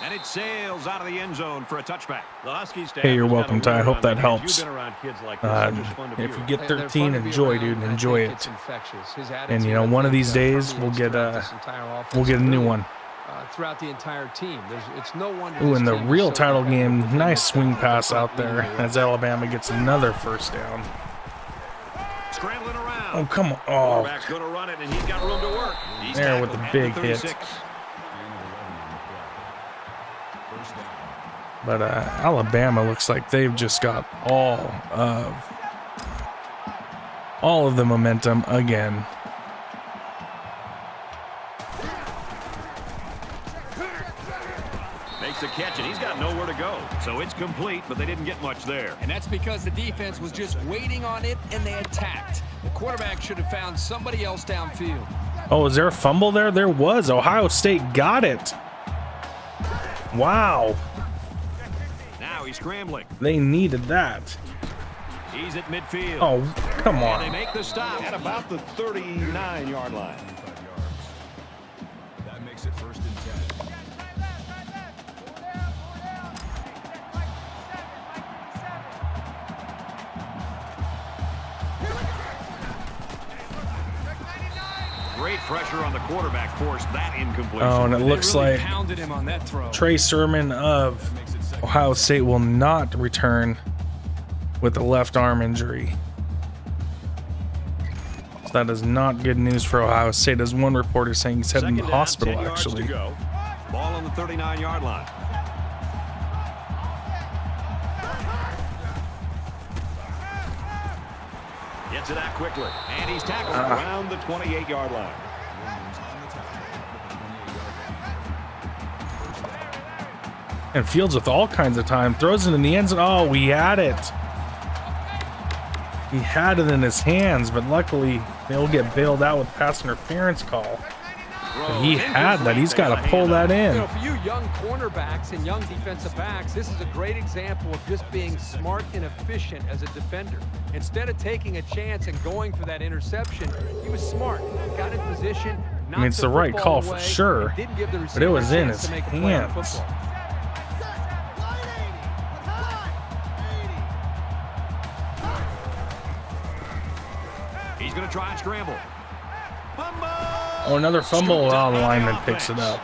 B: And it sails out of the end zone for a touchback. The Huskies.
A: Hey, you're welcome, Ty. I hope that helps. If you get 13, enjoy, dude. Enjoy it. And you know, one of these days we'll get a new one.
D: Throughout the entire team, it's no wonder.
A: Ooh, in the real title game, nice swing pass out there as Alabama gets another first down.
B: Scrambling around.
A: Oh, come on. Oh,
B: quarterback's going to run it, and he's got room to work. He's
A: there with the big hit. But Alabama looks like they've just got all of the momentum again.
B: Makes the catch, and he's got nowhere to go. So it's complete, but they didn't get much there.
G: And that's because the defense was just waiting on it, and they attacked. The quarterback should have found somebody else downfield.
A: Oh, is there a fumble there? There was. Ohio State got it. Wow.
B: Now he's scrambling.
A: They needed that.
B: He's at midfield.
A: Oh, come on.
B: And they make the stop at about the 39-yard line.
C: That makes it 1st and 10.
B: Great pressure on the quarterback forced that incompletion.
A: Oh, and it looks
G: really
A: like
G: pounded him on that throw.
A: Trey Sermon of Ohio State will not return with a left arm injury. So that is not good news for Ohio State, as one reporter saying he's heading to the hospital, actually.
B: Ball on the 39-yard line. Gets it out quickly, and he's tackled around the 28-yard line.
A: And Fields with all kinds of time, throws it in the end zone. Oh, we had it. He had it in his hands, but luckily they'll get bailed out with pass interference call. He had that. He's got to pull that in.
D: You know, for you young cornerbacks and young defensive backs, this is a great example of just being smart and efficient as a defender. Instead of taking a chance and going for that interception, he was smart. Got in position.
A: I mean, it's the right call for sure, but it was in his hands.
B: He's going to try and scramble.
A: Oh, another fumble. Oh, the lineman picks it up.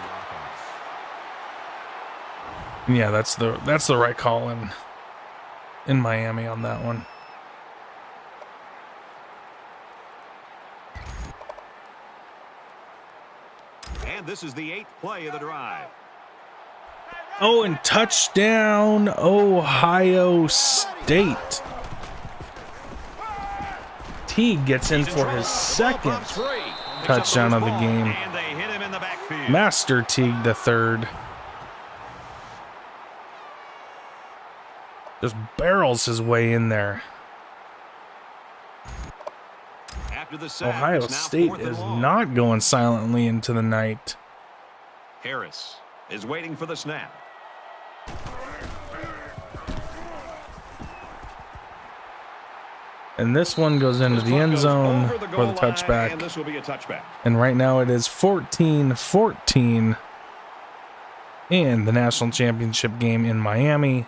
A: Yeah, that's the right call in Miami on that one.
B: And this is the 8th play of the drive.
A: Oh, and touchdown, Ohio State. Teague gets in for his second touchdown of the game.
B: And they hit him in the backfield.
A: Master Teague the third. Just barrels his way in there.
B: After the sack,
A: Ohio State is not going silently into the night.
B: Harris is waiting for the snap.
A: And this one goes into the end zone for the touchback.
B: And this will be a touchback.
A: And right now it is 14-14 in the national championship game in Miami.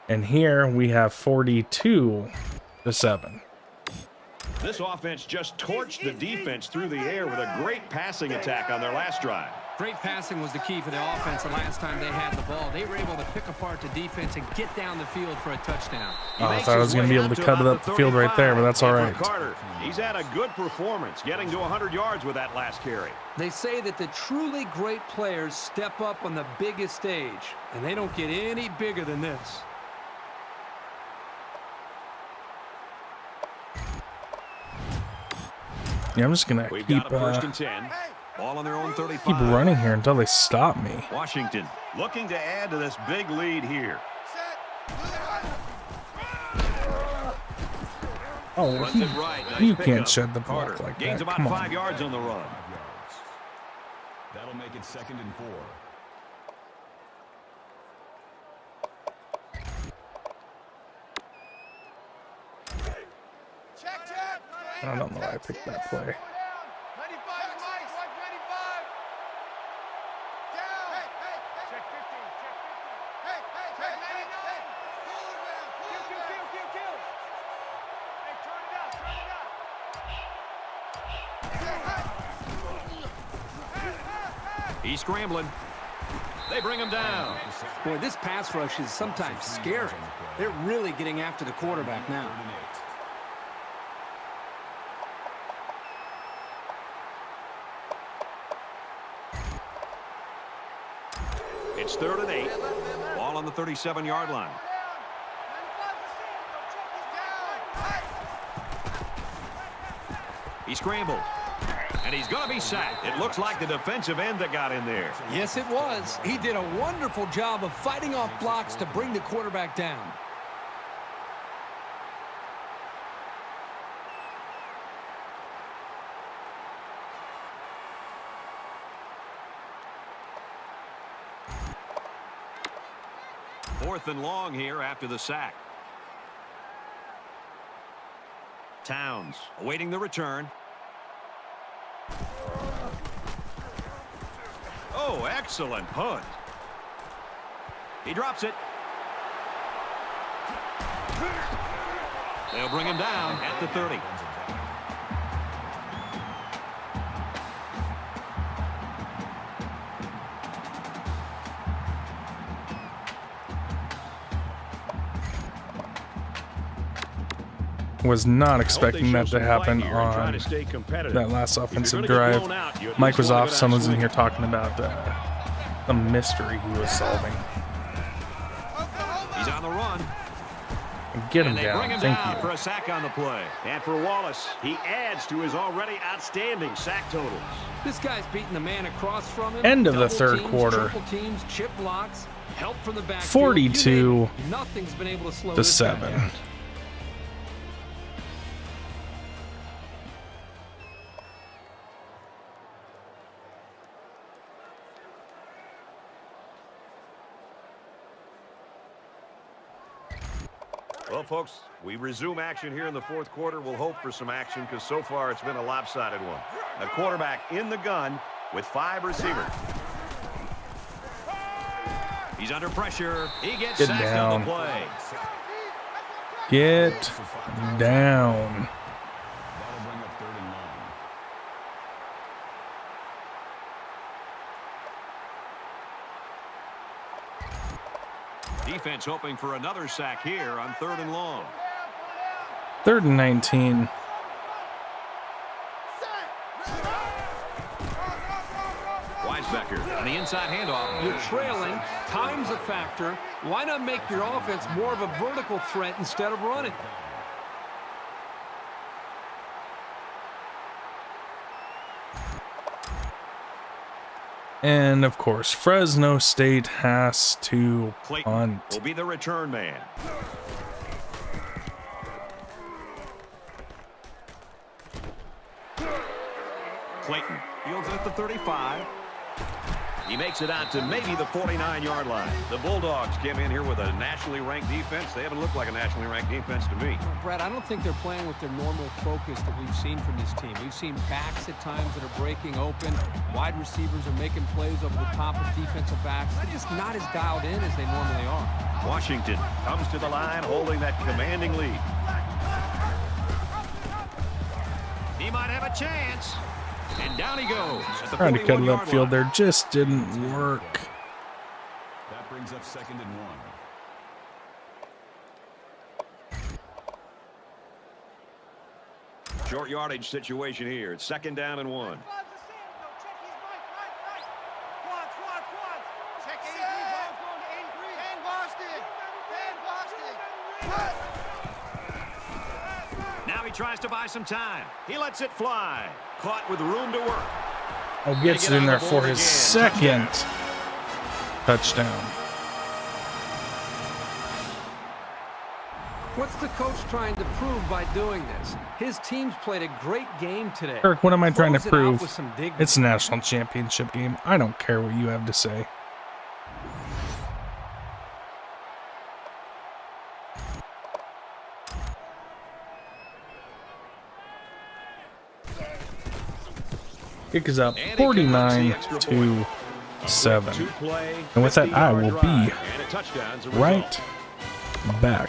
A: And here we have 42-7.
B: This offense just torched the defense through the air with a great passing attack on their last drive.
G: Great passing was the key for the offense the last time they had the ball. They were able to pick apart the defense and get down the field for a touchdown.
A: Oh, I thought I was going to be able to cut it up the field right there, but that's all right.
B: Carter, he's had a good performance, getting to 100 yards with that last carry.
G: They say that the truly great players step up on the biggest stage, and they don't get any bigger than this.
A: Yeah, I'm just gonna keep
B: first and 10. Ball on their own 35.
A: Keep running here until they stop me.
B: Washington looking to add to this big lead here.
A: Oh, you can't shed the block like
B: Gains
A: that.
B: about
A: Come
B: 5
A: on.
B: yards on the run.
C: That'll make it 2nd and 4.
A: I don't know why I picked that play.
E: 95, Mike. 95. Down. Hey. Check 15. Hey. Check 99. Pull it. Kill. Hey, turn it up.
B: He's scrambling. They bring him down.
G: Boy, this pass rush is sometimes scary. They're really getting after the quarterback now.
B: It's 3rd and 8. Ball on the 37-yard line. He scrambled. And he's going to be sacked. It looks like the defensive end that got in there.
G: Yes, it was. He did a wonderful job of fighting off blocks to bring the quarterback down.
B: Fourth and long here after the sack. Towns awaiting the return. Oh, excellent punt. He drops it. They'll bring him down at the 30.
A: Was not expecting that to happen on that last offensive drive. Mike was off. Someone's in here talking about the mystery he was solving.
B: He's on the run.
A: Get him
B: and they
A: down.
B: bring him
A: Thank
B: down
A: you.
B: for a sack on the play. And for Wallace, he adds to his already outstanding sack totals.
G: This guy's beating the man across from him.
A: End of the
G: Double
A: third
G: teams,
A: quarter.
G: triple teams, chip blocks, help from the back.
A: 42
G: Nothing's been able to slow
A: to
G: this guy
A: 7.
G: down.
B: Well, folks, we resume action here in the fourth quarter. We'll hope for some action because so far it's been a lopsided one. A quarterback in the gun with 5 receivers. He's under pressure. He gets
A: Get
B: sacked
A: down.
B: on the play.
A: Get down.
C: That'll bring up 3rd and 9.
B: Defense hoping for another sack here on 3rd and long.
A: 3rd and 19.
B: Weisbecker on the inside handoff.
D: You're trailing. Time's a factor. Why not make your offense more of a vertical threat instead of running?
A: And, of course, Fresno State has to
B: Clayton
A: punt.
B: will be the return man. Clayton fields it at the 35. He makes it out to maybe the 49-yard line. The Bulldogs came in here with a nationally ranked defense. They haven't looked like a nationally ranked defense to me.
D: Well, Brad, I don't think they're playing with their normal focus that we've seen from this team. We've seen backs at times that are breaking open. Wide receivers are making plays over the top of defensive backs. They're just not as dialed in as they normally are.
B: Washington comes to the line holding that commanding lead. He might have a chance. And down he goes. At the
A: Trying to cut it
B: 41-yard
A: upfield
B: line.
A: there just didn't work.
C: That brings up 2nd and 1.
B: Short yardage situation here. It's 2nd down and 1. Now he tries to buy some time. He lets it fly. Caught with room to work.
A: Oh, gets it in there for his second touchdown.
D: What's the coach trying to prove by doing this? His team's played a great game today.
A: Kirk, what am I trying to
D: Close it out
A: prove?
D: with some dignity.
A: It's a national championship game. I don't care what you have to say. Kick is up 49-7. And with that, I will be right back.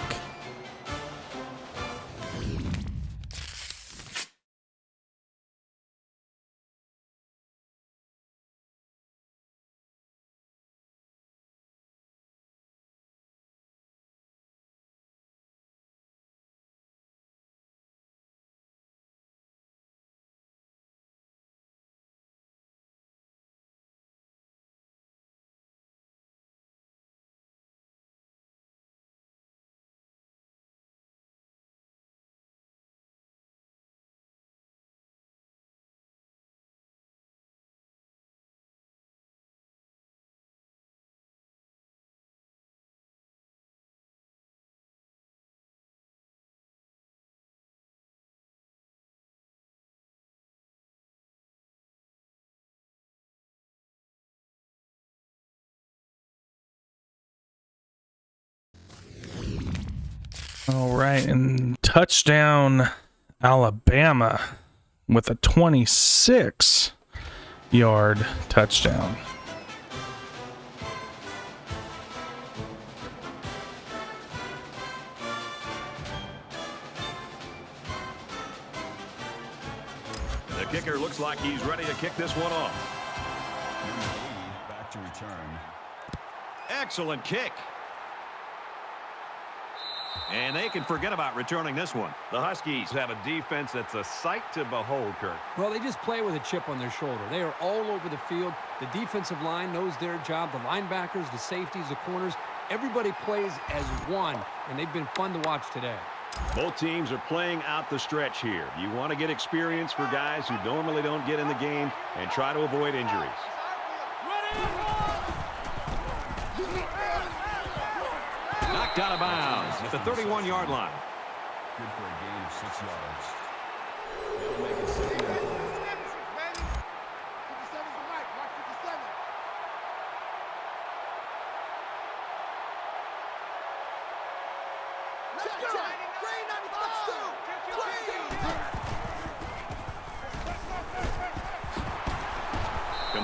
A: All right, and touchdown Alabama with a 26-yard touchdown.
B: The kicker looks like he's ready to kick this one off.
C: Back to return.
B: Excellent kick. And they can forget about returning this one. The Huskies have a defense that's a sight to behold, Kirk.
D: Well, they just play with a chip on their shoulder. They are all over the field. The defensive line knows their job. The linebackers, the safeties, the corners, everybody plays as one, and they've been fun to watch today.
B: Both teams are playing out the stretch here. You want to get experience for guys who normally don't get in the game and try to avoid injuries. Knocked out of bounds at the 31-yard line.
C: Good for a gain of 6 yards. That'll make it 2nd and 4.
E: Let's go!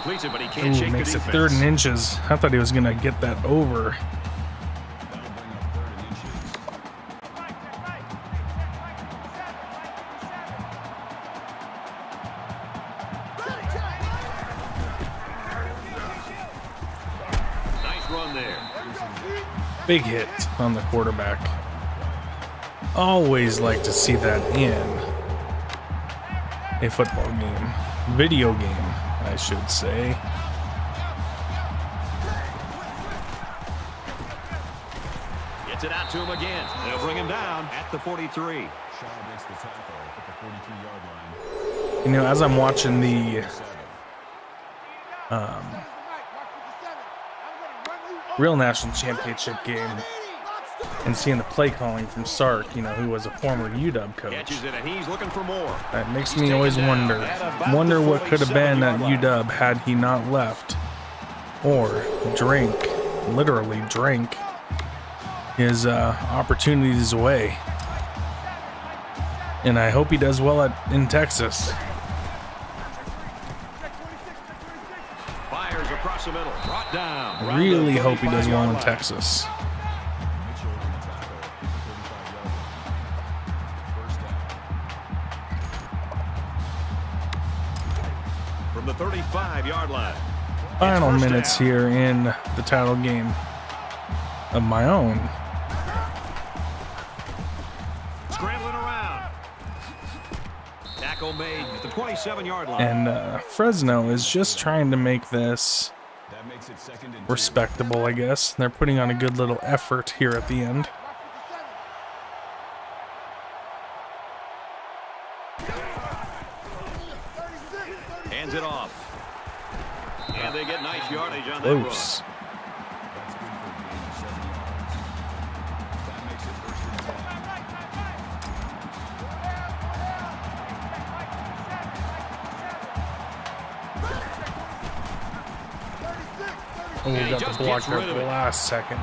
B: completes it, but he can't
A: Ooh,
B: shake
A: makes
B: the
A: it
B: defense.
A: 3rd and inches. I thought he was going to get that over.
C: That'll bring up 3rd and inches.
B: Nice run there.
A: Big hit on the quarterback. Always like to see that in a football game. Video game, I should say.
B: Gets it out to him again. They'll bring him down at the 43.
C: Shaw makes the tackle at the 42-yard line.
A: You know, as I'm watching the real national championship game and seeing the play calling from Sark, you know, who was a former UW coach,
B: Catches it, and he's looking for more.
A: that makes me always wonder what could have been at UW had he not left or literally drank his opportunities away. And I hope he does well in Texas.
B: Fires across the middle. Brought down.
A: I really hope he does well in Texas.
C: Mitchell on the tackle at the 35-yard line. First down.
B: From the 35-yard line.
A: Final
B: It's first
A: minutes
B: down.
A: here in the title game of my own.
B: Scrambling around. Tackle made at the 27-yard line.
A: And Fresno is just trying to make this
C: That makes it 2nd and 2.
A: respectable, I guess. They're putting on a good little effort here at the end.
B: Hands it off. And they get nice yardage on that run.
A: Close.
C: That's good for a gain of 7 yards. That makes it 1st and 10.
A: Oh, we
B: And he
A: got
B: just
A: the block
B: gets
A: there
B: rid
A: at
B: of
A: the
B: it.
A: last second.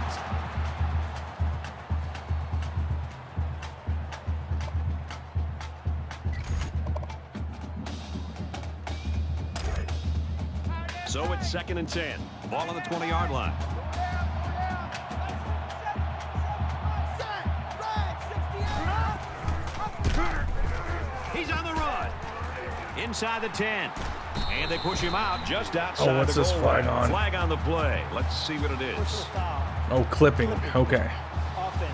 B: So it's 2nd and 10. Ball on the 20-yard line. He's on the run. Inside the 10. And they push him out just outside
A: what's
B: the
A: this
B: goal
A: flag
B: line.
A: on?
B: Flag on the play. Let's see what it is.
F: Personal foul.
A: Oh, clipping. Okay.
F: Offense.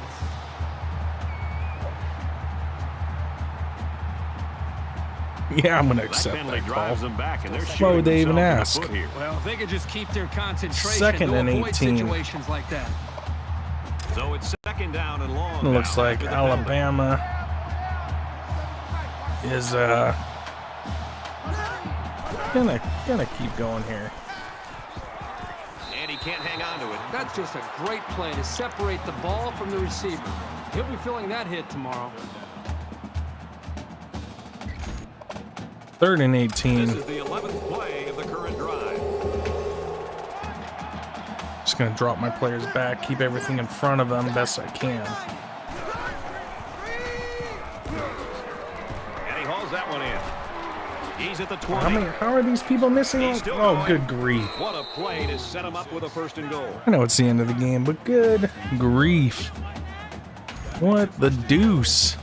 A: Yeah, I'm going to
B: That
A: accept
B: penalty
A: that call.
B: drives them back, and they're
A: Why
B: shooting
A: would they even
B: themselves in
A: ask?
B: the foot here.
G: Well, if they could just keep their concentration,
A: 2nd
G: they'll
A: and
G: avoid
A: 18.
G: situations like that.
B: So it's 2nd down and long.
A: It looks
B: now
A: like
B: after the penalty.
A: Alabama is gonna keep going here.
B: And he can't hang on to it.
G: That's just a great play to separate the ball from the receiver. He'll be feeling that hit tomorrow.
A: 3rd and
B: This
A: 18.
B: is the 11th play of the current drive.
A: Just gonna drop my players back, keep everything in front of them best I can.
B: And he hauls that one in. He's at the 20.
A: How are these people missing?
B: He's still
A: Oh,
B: going.
A: good grief.
B: What a play to set him up with a 1st and goal.
A: I know it's the end of the game, but good grief. What the deuce?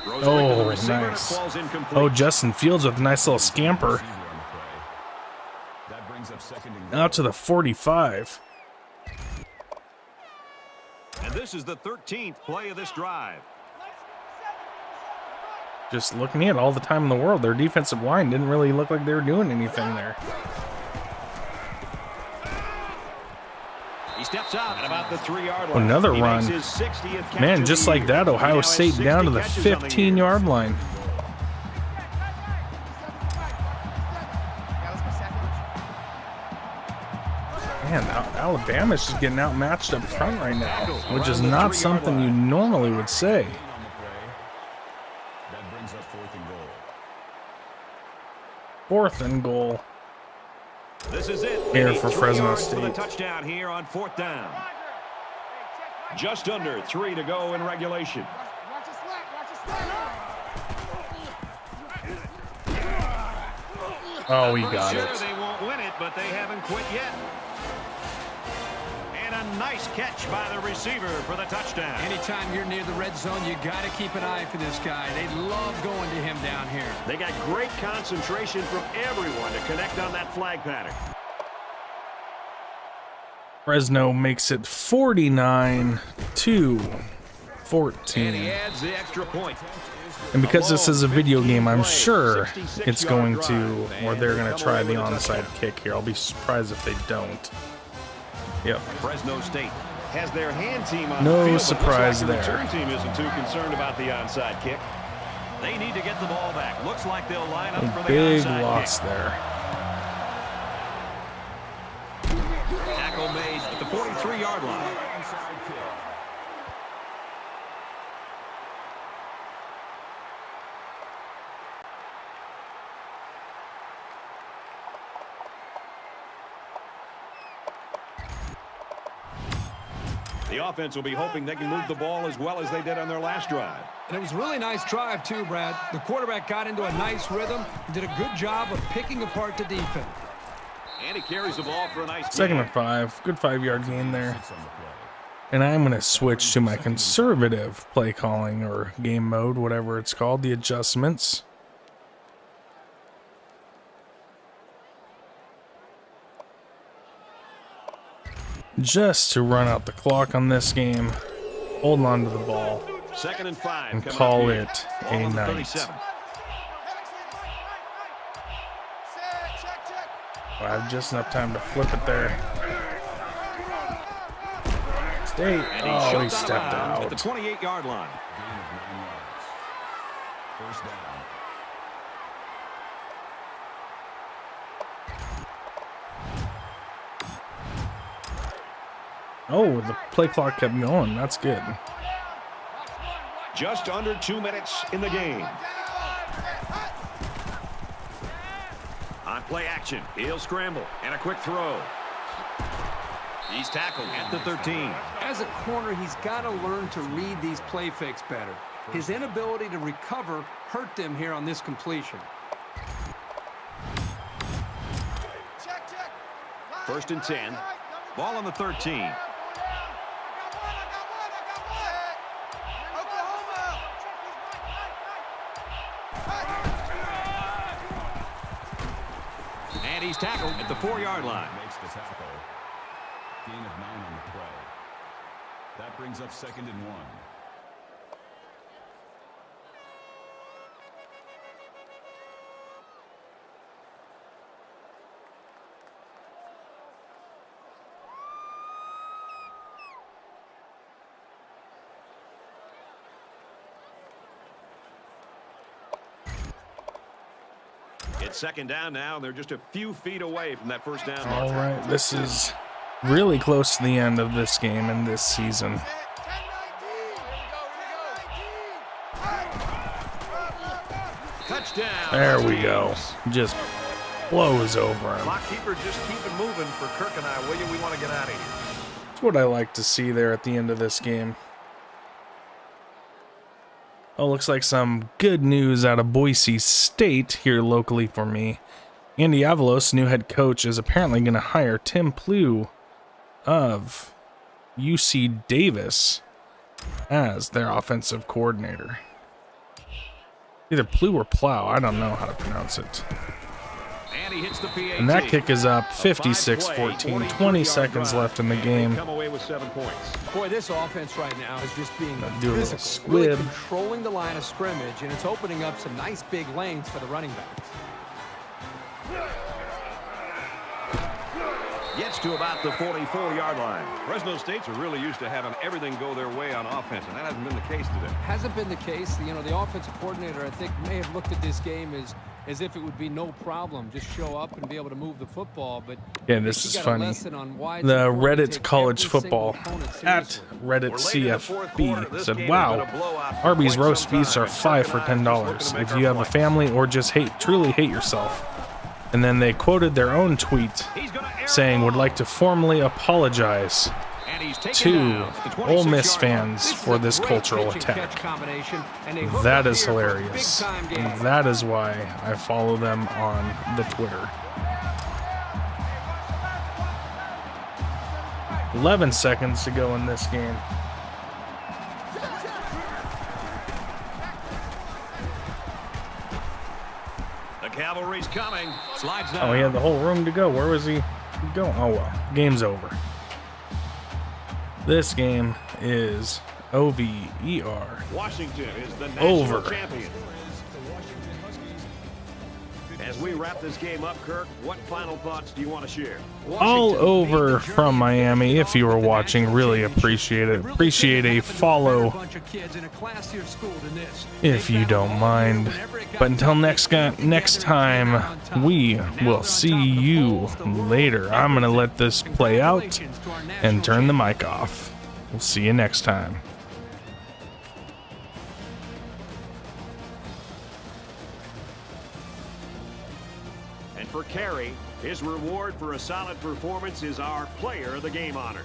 B: Throws it to the receiver, and it
A: nice.
B: falls incomplete.
A: Oh, Justin Fields with a nice little scamper
C: Receiver on the play. That brings up 2nd and goal.
A: out to the 45.
B: And this is the 13th play of this drive.
A: Just looking at it all the time in the world, their defensive line didn't really look like they were doing anything there.
B: He steps out at about the 3-yard line.
A: Another
B: He
A: run.
B: makes his 60th catch
A: Man,
B: of
A: just
B: the
A: like
B: year.
A: that,
B: He
A: Ohio
B: now has
A: State down to
B: 60
A: the
B: catches on the year.
A: 15-yard line. Man, Alabama's just getting outmatched up front right now, which is not something you normally would say.
C: On the play. That brings up 4th and goal.
A: 4th and goal.
B: This is it.
A: Here
B: They need
A: for
B: 3
A: Fresno
B: yards for the
A: State.
B: touchdown here on 4th down. Just under 3 to go in regulation.
E: Watch your slack. Watch your slack.
A: Oh, he got
B: Sure,
A: it.
B: they won't win it, but they haven't quit yet. And a nice catch by the receiver for the touchdown.
G: Anytime you're near the red zone, you got to keep an eye for this guy. They love going to him down here.
B: They got great concentration from everyone to connect on that flag pattern.
A: Fresno makes it 49-14.
B: And he adds the extra point.
A: And because this is a video game, I'm sure it's going to, or they're going to try the onside kick here. I'll be surprised if they don't. Yep.
B: Fresno State has their hand team on
A: No
B: the field,
A: surprise
B: but looks like
A: there.
B: the return team isn't too concerned about the onside kick. They need to get the ball back. Looks like they'll line up for
A: A
B: the
A: big
B: onside
A: loss
B: kick.
A: there.
B: Tackle made at the 43-yard line. The offense will be hoping they can move the ball as well as they did on their last drive.
G: And it was a really nice drive, too, Brad. The quarterback got into a nice rhythm and did a good job of picking apart the defense.
B: And he carries the ball for a nice
A: Second
B: gain.
A: and 5. Good 5-yard gain there. And I'm going to switch to my conservative play calling or game mode, whatever it's called, the adjustments. Just to run out the clock on this game, hold on to the ball,
B: Second and 5.
A: and
B: coming
A: call
B: up here.
A: it
B: Ball
A: a
B: on the
A: night.
B: 37.
A: I have just enough time to flip it there. Stay.
B: And
A: Oh, he
B: shoved out of
A: stepped
B: bounds at the
A: out.
B: 28-yard line.
C: Gain of 9 yards. First down.
A: Oh, the play clock kept going. That's good.
B: Just under 2 minutes in the game. On play action, he'll scramble and a quick throw. He's tackled at the 13.
G: As a corner, he's got to learn to read these play fakes better. His inability to recover hurt them here on this completion.
B: First and 10. Ball on the 13. And he's tackled at the 4-yard line.
C: Makes the tackle. Gain of 9 on the play. That brings up 2nd and 1.
B: It's second down now, and they're just a few feet away from that first down.
A: All right, this is really close to the end of this game and this season.
B: Touchdown.
A: There we go. Just blows over him.
B: Clock keeper, just keep it moving for Kirk and I, will you? We want to get out of here.
A: That's what I like to see there at the end of this game. Oh, looks like some good news out of Boise State here locally for me. Andy Avalos, new head coach, is apparently going to hire Tim Plew of UC Davis as their offensive coordinator. Either Plew or Plow, I don't know how to pronounce it.
B: And he hits the PAT.
A: And that kick is up 56-14, 20 seconds left in the game.
B: Come away with 7 points.
D: Boy, this offense right now is just being
A: Do a little
D: physical, really
A: squib.
D: controlling the line of scrimmage, and it's opening up some nice big lanes for the running backs.
B: Gets to about the 44-yard line. Fresno State's are really used to having everything go their way on offense, and that hasn't been the case today.
D: Hasn't been the case. You know, the offensive coordinator, I think, may have looked at this game as if it would be no problem. Just show up and be able to move the football. But
A: Yeah, this
D: he
A: is
D: got a
A: funny.
D: lesson on why it's
A: The
D: important to
A: Reddit
D: take
A: college
D: every single
A: football
D: opponent
A: at
D: seriously.
A: Reddit
B: We're late in the fourth quarter.
A: CFB
B: This
A: said,
B: game
A: wow,
B: has been a blowout for
A: Arby's
B: quite
A: roast
B: some
A: beefs
B: time,
A: are
B: and
A: 5 for
B: Kirk and I are just
A: $10
B: looking to
A: if
B: make
A: you
B: our
A: have a
B: point.
A: family or just truly hate yourself. And then they quoted their own tweet
B: He's gonna air
A: saying,
B: the
A: would
B: ball.
A: like to formally apologize to Ole Miss fans for this cultural attack. That is hilarious. That is why I follow them on the Twitter. 11 seconds to go in this game.
B: The cavalry's coming. Slides down.
A: Oh, he had the whole room to go. Where was he going? Oh, well. Game's over. This game is over.
B: Washington is the national champion. As we wrap this game up, Kirk, what final thoughts do you want to share?
A: All over from Miami. If you were watching, really appreciate it. Appreciate a follow if you don't mind. But until next time, we will see you later. I'm going to let this play out and turn the mic off. We'll see you next time.
B: For Carey, his reward for a solid performance is our Player of the Game honor.